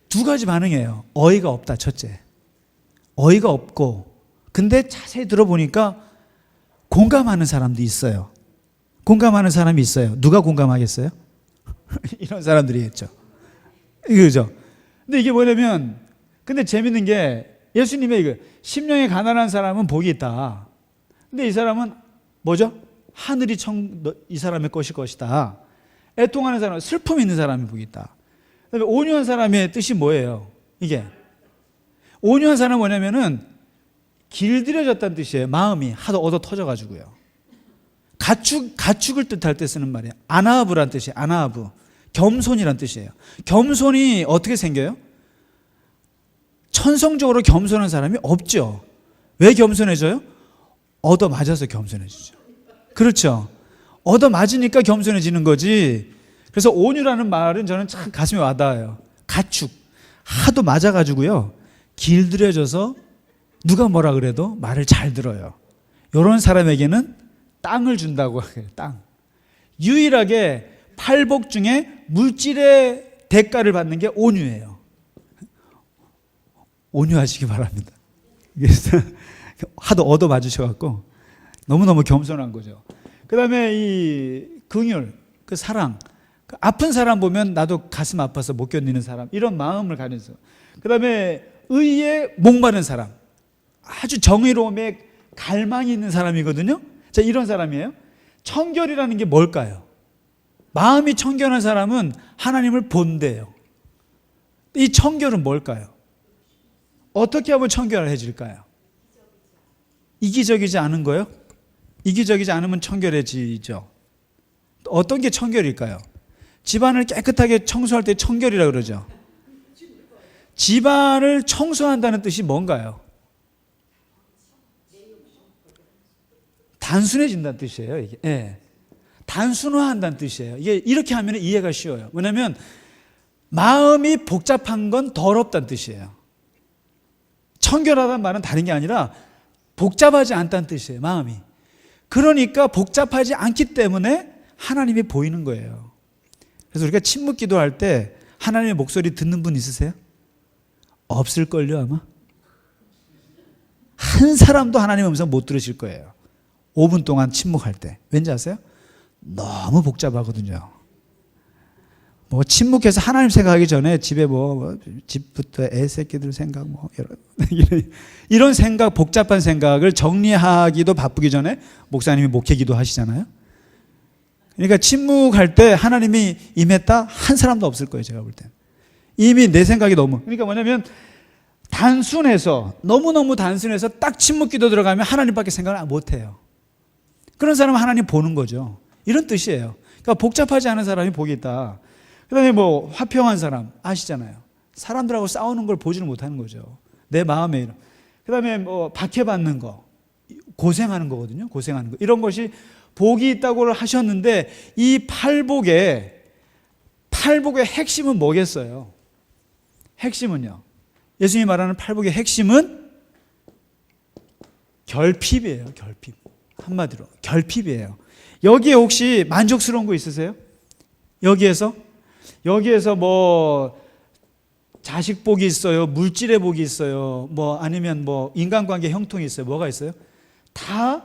2가지 반응이에요. 어이가 없다, 첫째. 어이가 없고, 근데 자세히 들어보니까 공감하는 사람도 있어요. 공감하는 사람이 있어요. 누가 공감하겠어요? 이런 사람들이 했죠. 그죠? 근데 이게 뭐냐면, 근데 재밌는 게 예수님의 이거 심령이 가난한 사람은 복이 있다. 근데 이 사람은 뭐죠? 하늘이 이 사람의 것이다. 애통하는 사람은 슬픔 있는 사람이 복이 있다. 그다음에 온유한 사람의 뜻이 뭐예요? 이게 온유한 사람은 뭐냐면은 길들여졌다는 뜻이에요. 마음이 하도 얻어 터져가지고요. 가축을 뜻할 때 쓰는 말이에요. 아나하브란 뜻이에요. 아나하브. 겸손이란 뜻이에요. 겸손이 어떻게 생겨요? 천성적으로 겸손한 사람이 없죠. 왜 겸손해져요? 얻어 맞아서 겸손해지죠. 그렇죠. 얻어 맞으니까 겸손해지는 거지. 그래서 온유라는 말은 저는 참 가슴에 와닿아요. 가축. 하도 맞아가지고요. 길들여져서 누가 뭐라 그래도 말을 잘 들어요. 이런 사람에게는 땅을 준다고 해요. 땅. 유일하게 8복 중에 물질의 대가를 받는 게 온유예요. 온유하시기 바랍니다. 하도 얻어 맞으셔갖고 너무너무 겸손한 거죠. 그 다음에 이 긍휼, 그 사랑, 그 아픈 사람 보면 나도 가슴 아파서 못 견디는 사람, 이런 마음을 가져서. 그 다음에 의에 목마른 사람, 아주 정의로움에 갈망이 있는 사람이거든요. 자, 이런 사람이에요. 청결이라는 게 뭘까요? 마음이 청결한 사람은 하나님을 본대요. 이 청결은 뭘까요? 어떻게 하면 청결해질까요? 이기적이지 않은 거요? 이기적이지 않으면 청결해지죠. 어떤 게 청결일까요? 집안을 깨끗하게 청소할 때 청결이라고 그러죠. 집안을 청소한다는 뜻이 뭔가요? 단순해진다는 뜻이에요. 이게. 네. 단순화한다는 뜻이에요. 이게 이렇게 하면 이해가 쉬워요. 왜냐하면 마음이 복잡한 건 더럽다는 뜻이에요. 청결하다는 말은 다른 게 아니라 복잡하지 않다는 뜻이에요. 마음이. 그러니까 복잡하지 않기 때문에 하나님이 보이는 거예요. 그래서 우리가 침묵 기도할 때 하나님의 목소리 듣는 분 있으세요? 없을걸요, 아마? 한 사람도 하나님의 음성 못 들으실 거예요. 5분 동안 침묵할 때. 왠지 아세요? 너무 복잡하거든요. 뭐 침묵해서 하나님 생각하기 전에 집에 집부터 애 새끼들 생각 이런 생각, 복잡한 생각을 정리하기도 바쁘기 전에 목사님이 목회기도 하시잖아요. 그러니까 침묵할 때 하나님이 임했다 한 사람도 없을 거예요. 제가 볼 때 이미 내 생각이 너무, 그러니까 뭐냐면 단순해서, 너무너무 단순해서 딱 침묵기도 들어가면 하나님밖에 생각을 못 해요. 그런 사람은 하나님 보는 거죠. 이런 뜻이에요. 그러니까 복잡하지 않은 사람이 복이 있다. 그 다음에 뭐 화평한 사람 아시잖아요. 사람들하고 싸우는 걸 보지를 못하는 거죠. 내 마음에. 그 다음에 뭐 박해받는 거, 고생하는 거거든요. 고생하는 거. 이런 것이 복이 있다고 하셨는데 이 8복에 팔복의 핵심은 뭐겠어요? 핵심은요. 예수님이 말하는 팔복의 핵심은 결핍이에요. 결핍. 한마디로 결핍이에요. 여기에 혹시 만족스러운 거 있으세요? 여기에서 뭐 자식 복이 있어요, 물질의 복이 있어요, 뭐 아니면 뭐 인간관계 형통이 있어요. 뭐가 있어요? 다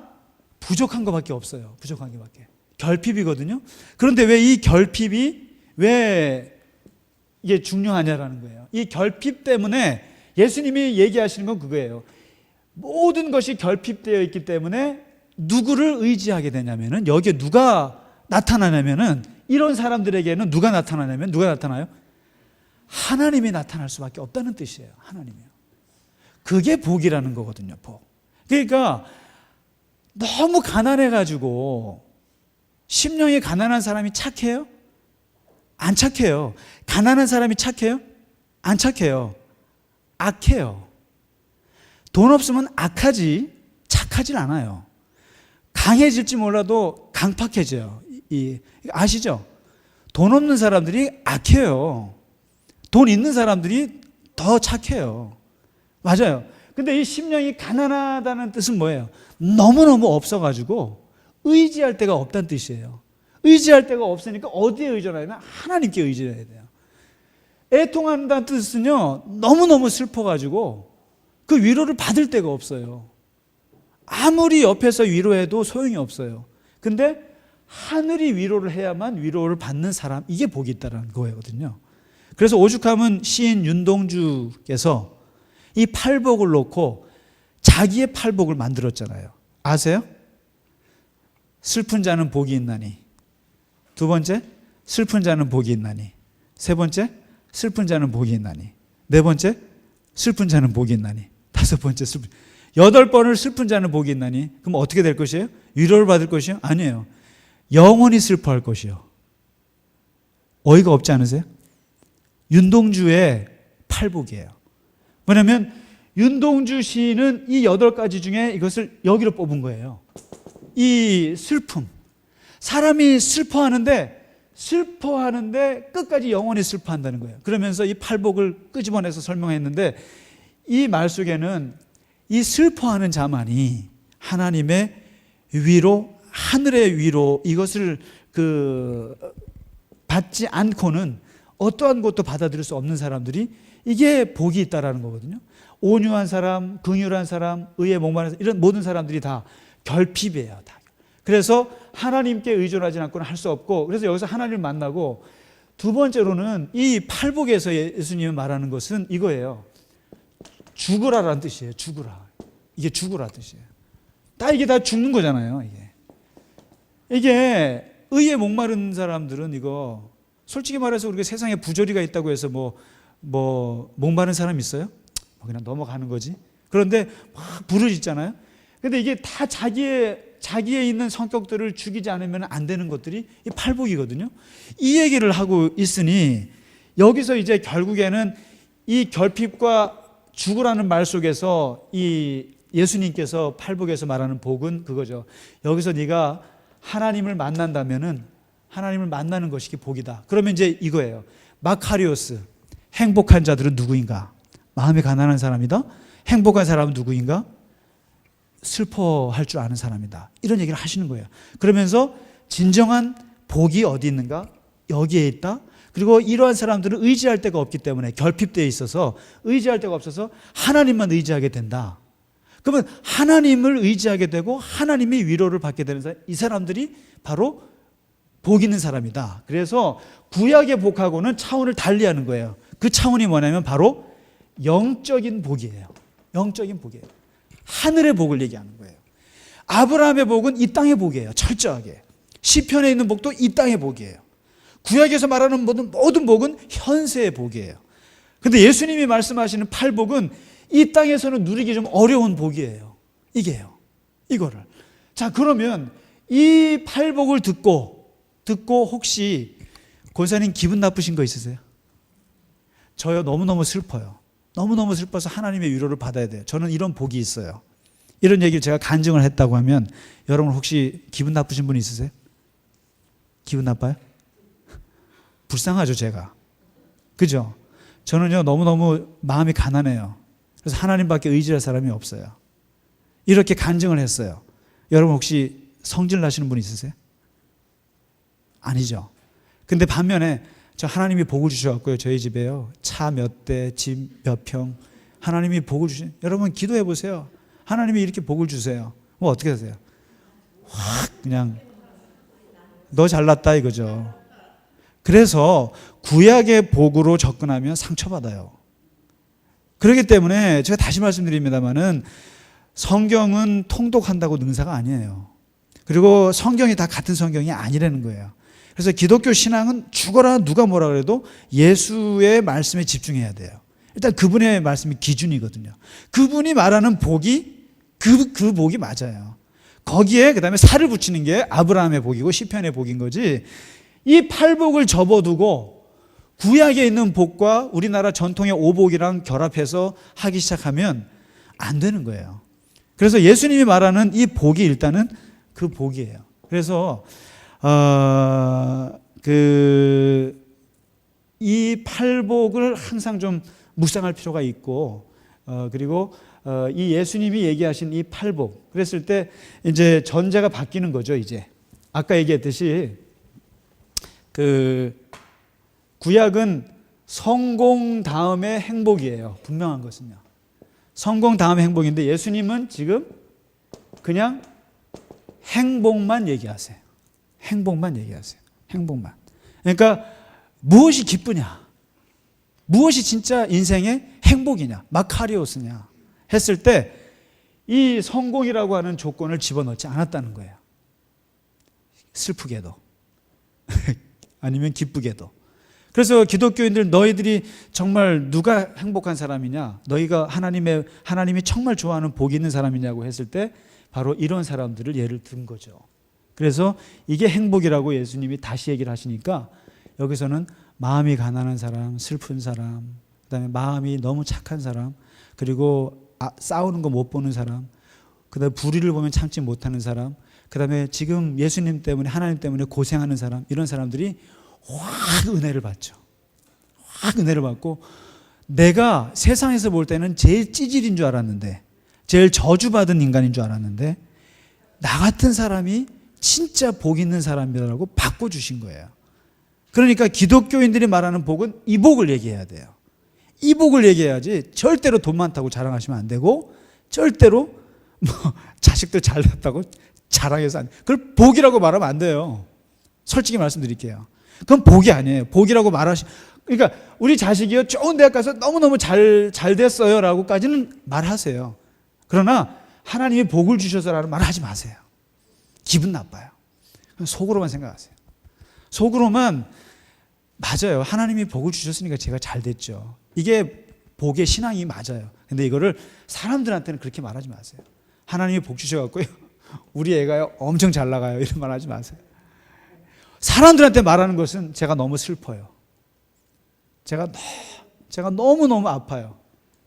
부족한 것밖에 없어요. 부족한 것밖에. 결핍이거든요. 그런데 왜 이 결핍이 왜 이게 중요하냐라는 거예요. 이 결핍 때문에 예수님이 얘기하시는 건 그거예요. 모든 것이 결핍되어 있기 때문에 누구를 의지하게 되냐면은, 여기에 누가 나타나냐면은, 이런 사람들에게는 누가 나타나요? 하나님이 나타날 수밖에 없다는 뜻이에요. 하나님이요. 그게 복이라는 거거든요. 복. 그러니까 너무 가난해가지고, 심령이 가난한 사람이 착해요? 안 착해요. 가난한 사람이 착해요? 안 착해요. 악해요. 돈 없으면 악하지 착하진 않아요. 강해질지 몰라도 강팍해져요. 아시죠? 돈 없는 사람들이 악해요. 돈 있는 사람들이 더 착해요. 맞아요. 근데 이 심령이 가난하다는 뜻은 뭐예요? 너무너무 없어가지고 의지할 데가 없다는 뜻이에요. 의지할 데가 없으니까 어디에 의존하냐면 하나님께 의존해야 돼요. 애통한다는 뜻은요, 너무너무 슬퍼가지고 그 위로를 받을 데가 없어요. 아무리 옆에서 위로해도 소용이 없어요. 근데 하늘이 위로를 해야만 위로를 받는 사람, 이게 복이 있다는 거거든요. 그래서 오죽하면 시인 윤동주께서 이 팔복을 놓고 자기의 팔복을 만들었잖아요. 아세요? 슬픈 자는 복이 있나니. 두 번째, 슬픈 자는 복이 있나니. 세 번째, 슬픈 자는 복이 있나니. 네 번째, 슬픈 자는 복이 있나니. 다섯 번째, 여덟 번을 슬픈 자는 복이 있나니. 그럼 어떻게 될 것이에요? 위로를 받을 것이요? 아니에요. 영원히 슬퍼할 것이요. 어이가 없지 않으세요? 윤동주의 팔복이에요. 뭐냐면 윤동주 시인은 이 8가지 중에 이것을 여기로 뽑은 거예요. 이 슬픔. 사람이 슬퍼하는데 끝까지 영원히 슬퍼한다는 거예요. 그러면서 이 팔복을 끄집어내서 설명했는데, 이 말 속에는 이 슬퍼하는 자만이 하나님의 위로, 하늘의 위로, 이것을 받지 않고는 어떠한 것도 받아들일 수 없는 사람들이, 이게 복이 있다라는 거거든요. 온유한 사람, 긍휼한 사람, 의에 목마른 사람, 이런 모든 사람들이 다 결핍이에요. 다. 그래서 하나님께 의존하지 않고는 할 수 없고, 그래서 여기서 하나님을 만나고, 두 번째로는 이 팔복에서 예수님이 말하는 것은 이거예요. 죽으라라는 뜻이에요. 죽으라. 이게 죽으라 뜻이에요. 이게 다 죽는 거잖아요. 이게 의에 목마른 사람들은 이거, 솔직히 말해서 우리가 세상에 부조리가 있다고 해서 뭐 목마른 사람 있어요? 그냥 넘어가는 거지. 그런데 막 부르짖잖아요. 근데 이게 다 자기에 있는 성격들을 죽이지 않으면 안 되는 것들이 이 팔복이거든요. 이 얘기를 하고 있으니, 여기서 이제 결국에는 이 결핍과 죽으라는 말 속에서 이 예수님께서 팔복에서 말하는 복은 그거죠. 여기서 네가 하나님을 만난다면은 하나님을 만나는 것이 복이다. 그러면 이제 이거예요. 마카리오스, 행복한 자들은 누구인가? 마음이 가난한 사람이다. 행복한 사람은 누구인가? 슬퍼할 줄 아는 사람이다. 이런 얘기를 하시는 거예요. 그러면서 진정한 복이 어디 있는가? 여기에 있다. 그리고 이러한 사람들은 의지할 데가 없기 때문에, 결핍되어 있어서 의지할 데가 없어서 하나님만 의지하게 된다. 그러면 하나님을 의지하게 되고 하나님의 위로를 받게 되는 사람, 이 사람들이 바로 복 있는 사람이다. 그래서 구약의 복하고는 차원을 달리하는 거예요. 그 차원이 뭐냐면 바로 영적인 복이에요. 영적인 복이에요. 하늘의 복을 얘기하는 거예요. 아브라함의 복은 이 땅의 복이에요. 철저하게. 시편에 있는 복도 이 땅의 복이에요. 구약에서 말하는 모든 복은 현세의 복이에요. 그런데 예수님이 말씀하시는 팔복은 이 땅에서는 누리기 좀 어려운 복이에요. 이게요. 이거를. 자, 그러면 이 팔복을 듣고 혹시 권사님 기분 나쁘신 거 있으세요? 저요, 너무너무 슬퍼요. 너무너무 슬퍼서 하나님의 위로를 받아야 돼요. 저는 이런 복이 있어요. 이런 얘기를 제가 간증을 했다고 하면 여러분 혹시 기분 나쁘신 분 있으세요? 기분 나빠요? 불쌍하죠, 제가. 그죠? 저는요, 너무너무 마음이 가난해요. 그래서 하나님밖에 의지할 사람이 없어요. 이렇게 간증을 했어요. 여러분 혹시 성질 나시는 분 있으세요? 아니죠. 근데 반면에 저 하나님이 복을 주셔갖고요, 저희 집에요, 차 몇 대, 집 몇 평, 하나님이 복을 주신, 여러분 기도해 보세요. 하나님이 이렇게 복을 주세요. 뭐 어떻게 하세요? 확 그냥 너 잘났다 이거죠. 그래서 구약의 복으로 접근하면 상처받아요. 그렇기 때문에 제가 다시 말씀드립니다만은 성경은 통독한다고 능사가 아니에요. 그리고 성경이 다 같은 성경이 아니라는 거예요. 그래서 기독교 신앙은 죽어라 누가 뭐라 그래도 예수의 말씀에 집중해야 돼요. 일단 그분의 말씀이 기준이거든요. 그분이 말하는 복이 그 복이 맞아요. 거기에 그다음에 살을 붙이는 게 아브라함의 복이고 시편의 복인 거지. 이 팔복을 접어두고 구약에 있는 복과 우리나라 전통의 오복이랑 결합해서 하기 시작하면 안 되는 거예요. 그래서 예수님이 말하는 이 복이 일단은 그 복이에요. 그래서 이 팔복을 항상 좀 묵상할 필요가 있고, 그리고 이 예수님이 얘기하신 이 팔복, 그랬을 때 이제 전제가 바뀌는 거죠. 이제 아까 얘기했듯이 구약은 성공 다음에 행복이에요. 분명한 것은요. 성공 다음에 행복인데 예수님은 지금 그냥 행복만 얘기하세요. 행복만 얘기하세요. 행복만. 그러니까 무엇이 기쁘냐? 무엇이 진짜 인생의 행복이냐? 마카리오스냐? 했을 때 이 성공이라고 하는 조건을 집어넣지 않았다는 거예요. 슬프게도. 아니면 기쁘게도. 그래서 기독교인들 너희들이 정말 누가 행복한 사람이냐? 너희가 하나님이 정말 좋아하는 복이 있는 사람이냐고 했을 때 바로 이런 사람들을 예를 든 거죠. 그래서 이게 행복이라고 예수님이 다시 얘기를 하시니까 여기서는 마음이 가난한 사람, 슬픈 사람, 그다음에 마음이 너무 착한 사람, 그리고 싸우는 거 못 보는 사람, 그다음에 불의를 보면 참지 못하는 사람, 그다음에 지금 예수님 때문에 하나님 때문에 고생하는 사람, 이런 사람들이 확 은혜를 받죠. 확 은혜를 받고 내가 세상에서 볼 때는 제일 찌질인 줄 알았는데, 제일 저주받은 인간인 줄 알았는데 나 같은 사람이 진짜 복 있는 사람이라고 바꿔주신 거예요. 그러니까 기독교인들이 말하는 복은 이 복을 얘기해야 돼요. 이 복을 얘기해야지 절대로 돈 많다고 자랑하시면 안 되고 절대로 자식들 잘 낳았다고 자랑해서 안 돼요. 그걸 복이라고 말하면 안 돼요. 솔직히 말씀드릴게요. 그건 복이 아니에요. 복이라고 그러니까 우리 자식이요 좋은 대학 가서 너무너무 잘 됐어요 라고까지는 말하세요. 그러나 하나님이 복을 주셔서라는 말을 하지 마세요. 기분 나빠요. 속으로만 생각하세요. 속으로만 맞아요. 하나님이 복을 주셨으니까 제가 잘 됐죠. 이게 복의 신앙이 맞아요. 근데 이거를 사람들한테는 그렇게 말하지 마세요. 하나님이 복 주셔갖고요 우리 애가요 엄청 잘 나가요 이런 말 하지 마세요. 사람들한테 말하는 것은 제가 너무 슬퍼요. 제가 너무너무 아파요.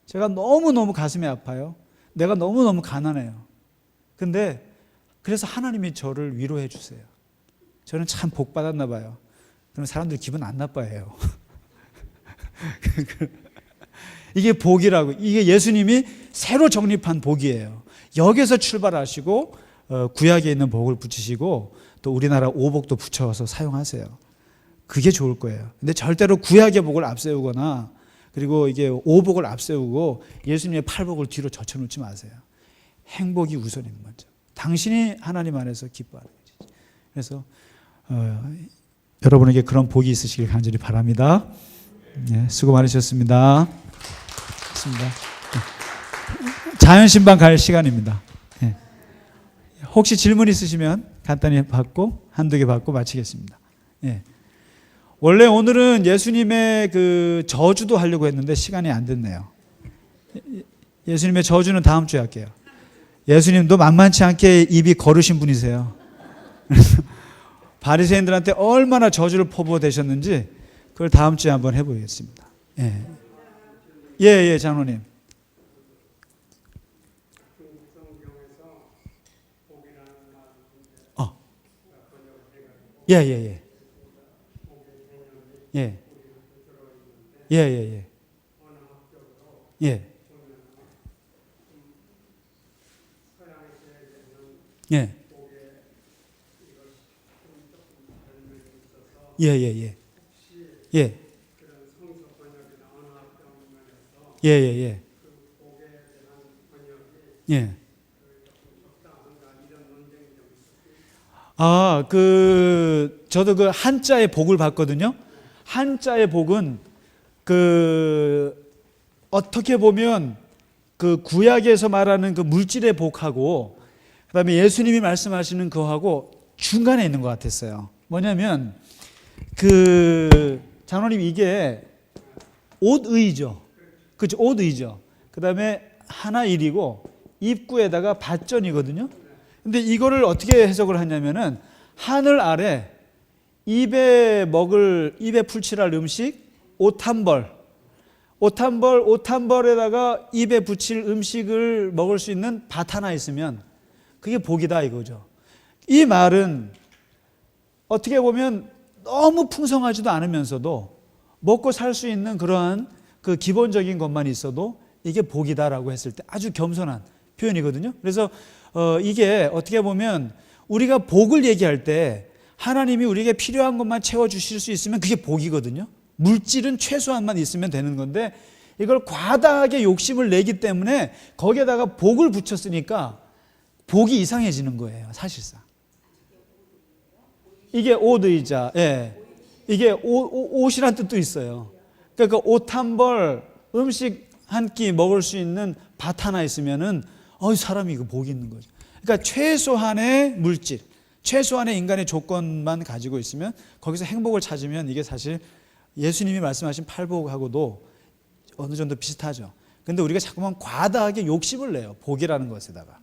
제가 너무너무 가슴이 아파요. 내가 너무너무 가난해요. 근데 그래서 하나님이 저를 위로해 주세요. 저는 참 복 받았나 봐요. 그럼 사람들 기분 안 나빠해요. 이게 복이라고. 이게 예수님이 새로 정립한 복이에요. 여기서 출발하시고 구약에 있는 복을 붙이시고 또 우리나라 오복도 붙여서 사용하세요. 그게 좋을 거예요. 근데 절대로 구약의 복을 앞세우거나 그리고 이게 오복을 앞세우고 예수님의 팔복을 뒤로 젖혀놓지 마세요. 행복이 우선인 거죠. 당신이 하나님 안에서 기뻐하는 거지. 그래서 여러분에게 그런 복이 있으시길 간절히 바랍니다. 네, 수고 많으셨습니다. 자연신방 갈 시간입니다. 네. 혹시 질문 있으시면 간단히 받고 한두 개 받고 마치겠습니다. 네. 원래 오늘은 예수님의 그 저주도 하려고 했는데 시간이 안 됐네요. 예수님의 저주는 다음 주에 할게요. 예수님도 만만치 않게 입이 거르신 분이세요. 바리새인들한테 얼마나 저주를 포부되셨는지 그걸 다음 주에 한번 해보겠습니다. 예, 장로님. 예. 예. 예, 예, 예. 예. 예. 예, 예, 예. 예. 예, 예, 예. 예. 아, 저도 그 한자의 복을 봤거든요. 한자의 복은 어떻게 보면 그 구약에서 말하는 그 물질의 복하고 그다음에 예수님이 말씀하시는 그거하고 중간에 있는 것 같았어요. 뭐냐면 장로님 이게 옷의죠. 그렇죠. 옷의죠. 그다음에 하나 일이고 입구에다가 밭전이거든요. 근데 이거를 어떻게 해석을 하냐면은 하늘 아래 입에 풀칠할 음식 옷 한 벌에다가 입에 붙일 음식을 먹을 수 있는 밭 하나 있으면 그게 복이다 이거죠. 이 말은 어떻게 보면 너무 풍성하지도 않으면서도 먹고 살 수 있는 그러한 그 기본적인 것만 있어도 이게 복이다라고 했을 때 아주 겸손한 표현이거든요. 그래서 이게 어떻게 보면 우리가 복을 얘기할 때 하나님이 우리에게 필요한 것만 채워주실 수 있으면 그게 복이거든요. 물질은 최소한만 있으면 되는 건데 이걸 과다하게 욕심을 내기 때문에 거기에다가 복을 붙였으니까 복이 이상해지는 거예요. 사실상 이게 옷의자, 예, 이게 옷이란 뜻도 있어요. 그러니까 옷 한 벌, 음식 한 끼 먹을 수 있는 밭 하나 있으면은 사람이 이거 복이 있는 거죠. 그러니까 최소한의 물질, 최소한의 인간의 조건만 가지고 있으면 거기서 행복을 찾으면 이게 사실 예수님이 말씀하신 팔복하고도 어느 정도 비슷하죠. 근데 우리가 자꾸만 과다하게 욕심을 내요. 복이라는 것에다가.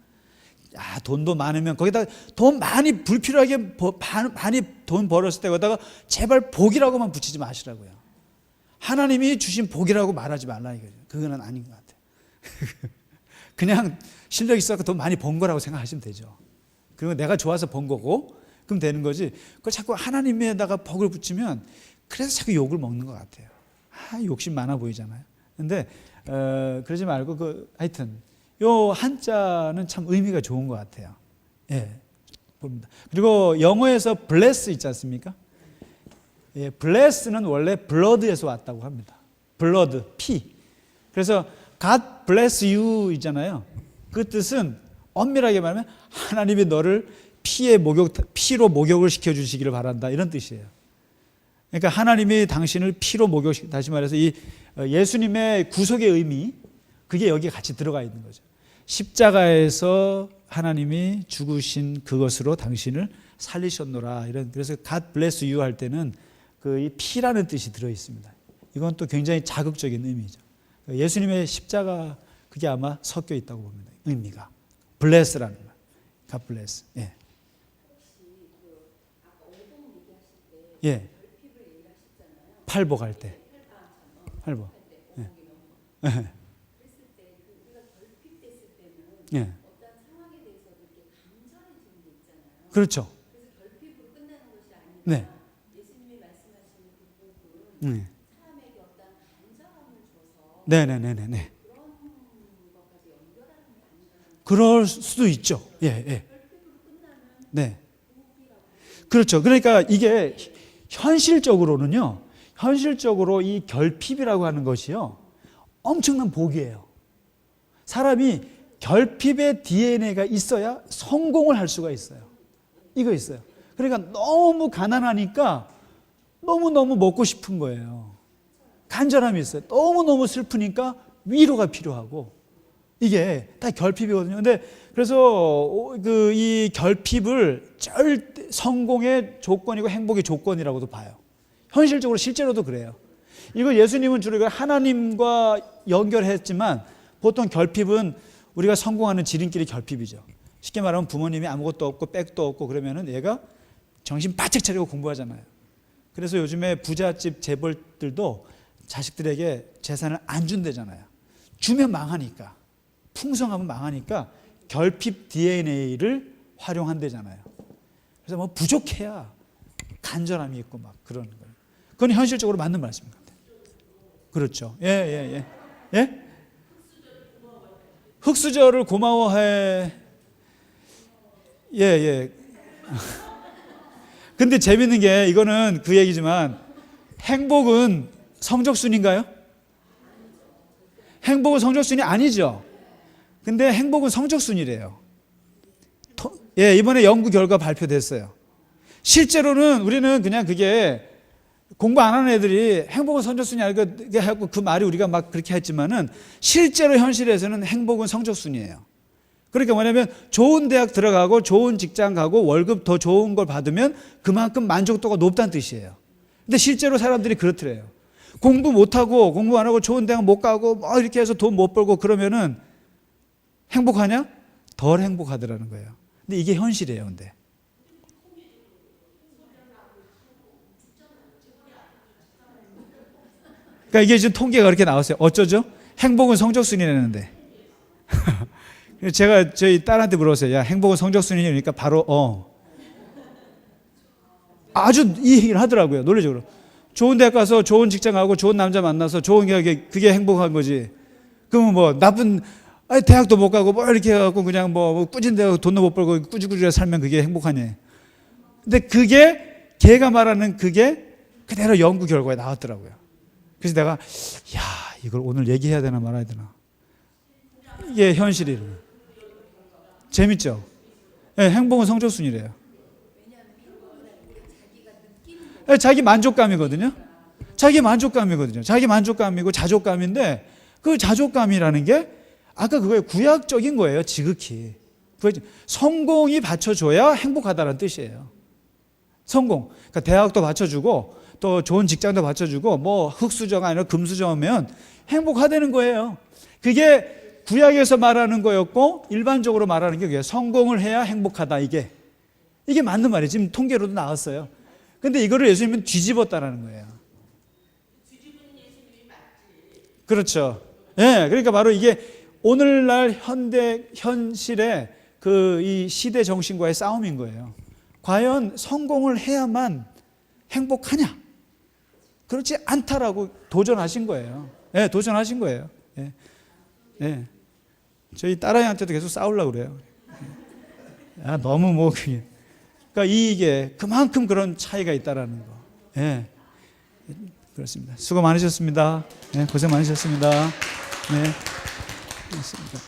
돈도 많으면 거기다가 돈 많이 불필요하게 많이 돈 벌었을 때 거기다가 제발 복이라고만 붙이지 마시라고요. 하나님이 주신 복이라고 말하지 말라 이거죠. 그거는 아닌 것 같아요. 그냥 실력 있어서 돈 많이 번 거라고 생각하시면 되죠. 그리고 내가 좋아서 번 거고 그럼 되는 거지. 그걸 자꾸 하나님에다가 복을 붙이면 그래서 자꾸 욕을 먹는 것 같아요. 욕심 많아 보이잖아요. 근데 그러지 말고 하여튼 요 한자는 참 의미가 좋은 것 같아요. 예, 봅니다. 그리고 영어에서 bless 있지 않습니까? 예, bless는 원래 blood에서 왔다고 합니다. blood, 피. 그래서 God bless you 있잖아요. 그 뜻은 엄밀하게 말하면 하나님이 너를 피로 목욕을 시켜주시기를 바란다 이런 뜻이에요. 그러니까 하나님이 당신을 피로 다시 말해서 이 예수님의 구속의 의미 그게 여기에 같이 들어가 있는 거죠. 십자가에서 하나님이 죽으신 그것으로 당신을 살리셨노라 그래서 God bless you 할 때는 이 피라는 뜻이 들어 있습니다. 이건 또 굉장히 자극적인 의미죠. 예수님의 십자가 그게 아마 섞여 있다고 봅니다. 의미가 bless라는 말. God bless. 예. 예. 팔복할 때. 팔복. 예. 예. 예. 그렇죠. 네. 사람에게 어떤 간절함을 줘서 네네네네. 그럴 수도 있죠. 예, 예. 네. 그렇죠. 그러니까 이게 현실적으로는요. 현실적으로 이 결핍이라고 하는 것이요. 엄청난 복이에요. 사람이 결핍의 DNA가 있어야 성공을 할 수가 있어요. 이거 있어요. 그러니까 너무 가난하니까 너무너무 먹고 싶은 거예요. 간절함이 있어요. 너무너무 슬프니까 위로가 필요하고 이게 다 결핍이거든요. 근데 그래서 이 결핍을 절대 성공의 조건이고 행복의 조건이라고도 봐요. 현실적으로 실제로도 그래요. 이거 예수님은 주로 이걸 하나님과 연결했지만 보통 결핍은 우리가 성공하는 지름길이 결핍이죠. 쉽게 말하면 부모님이 아무것도 없고 백도 없고 그러면은 얘가 정신 바짝 차리고 공부하잖아요. 그래서 요즘에 부잣집 재벌들도 자식들에게 재산을 안 준대잖아요. 주면 망하니까. 풍성하면 망하니까 결핍 DNA를 활용한대잖아요. 그래서 뭐 부족해야 간절함이 있고 막 그러는 거예요. 그건 현실적으로 맞는 말씀입니다. 그렇죠. 예, 예, 예. 예? 흙수저를 고마워해. 예, 예. 근데 재밌는 게 이거는 그 얘기지만 행복은 성적순인가요? 행복은 성적순이 아니죠. 근데 행복은 성적순이래요. 예, 이번에 연구 결과 발표됐어요. 실제로는 우리는 그냥 그게 공부 안 하는 애들이 행복은 성적순이 아니고 하고 그 말이 우리가 막 그렇게 했지만은 실제로 현실에서는 행복은 성적순이에요. 그러니까 뭐냐면 좋은 대학 들어가고 좋은 직장 가고 월급 더 좋은 걸 받으면 그만큼 만족도가 높다는 뜻이에요. 근데 실제로 사람들이 그렇더래요. 공부 못하고 공부 안 하고 좋은 대학 못 가고 뭐 이렇게 해서 돈 못 벌고 그러면은 행복하냐? 덜 행복하더라는 거예요. 근데 이게 현실이에요. 근데 그러니까 이게 지금 통계가 그렇게 나왔어요. 어쩌죠? 행복은 성적순이라는데. 제가 저희 딸한테 물었어요. 야, 행복은 성적순이냐? 그러니까 바로 아주 이 얘기를 하더라고요. 논리적으로. 좋은 대학 가서 좋은 직장 가고 좋은 남자 만나서 좋은 그게 행복한 거지. 그러면 뭐 나쁜 대학도 못 가고 뭐 이렇게 해갖고 그냥 뭐 꾸진데 돈도 못 벌고 꾸지꾸지 살면 그게 행복하냐. 근데 그게 걔가 말하는 그게 그대로 연구 결과에 나왔더라고요. 그래서 내가 야, 이걸 오늘 얘기해야 되나 말아야 되나. 이게 현실이에요. 재밌죠? 네, 행복은 성적순이래요. 네, 자기 만족감이거든요. 자기 만족감이거든요. 자기 만족감이고 자족감인데 그 자족감이라는 게 아까 그거에 구약적인 거예요. 지극히. 성공이 받쳐줘야 행복하다는 뜻이에요. 성공. 그러니까 대학도 받쳐주고 또 좋은 직장도 받쳐주고 뭐 흙수저가 아니라 금수저면 행복하다는 거예요. 그게 구약에서 말하는 거였고 일반적으로 말하는 게 성공을 해야 행복하다. 이게 맞는 말이에요. 지금 통계로도 나왔어요. 근데 이거를 예수님은 뒤집었다라는 거예요. 그렇죠. 예, 그러니까 바로 이게 오늘날 현실의 이 시대 정신과의 싸움인 거예요. 과연 성공을 해야만 행복하냐? 그렇지 않다라고 도전하신 거예요. 예, 도전하신 거예요. 예, 예. 저희 딸아이한테도 계속 싸우려고 그래요. 야, 너무 뭐 그게. 그러니까 이게 그만큼 그런 차이가 있다라는 거. 예, 그렇습니다. 수고 많으셨습니다. 네, 고생 많으셨습니다. 네, 그렇습니다.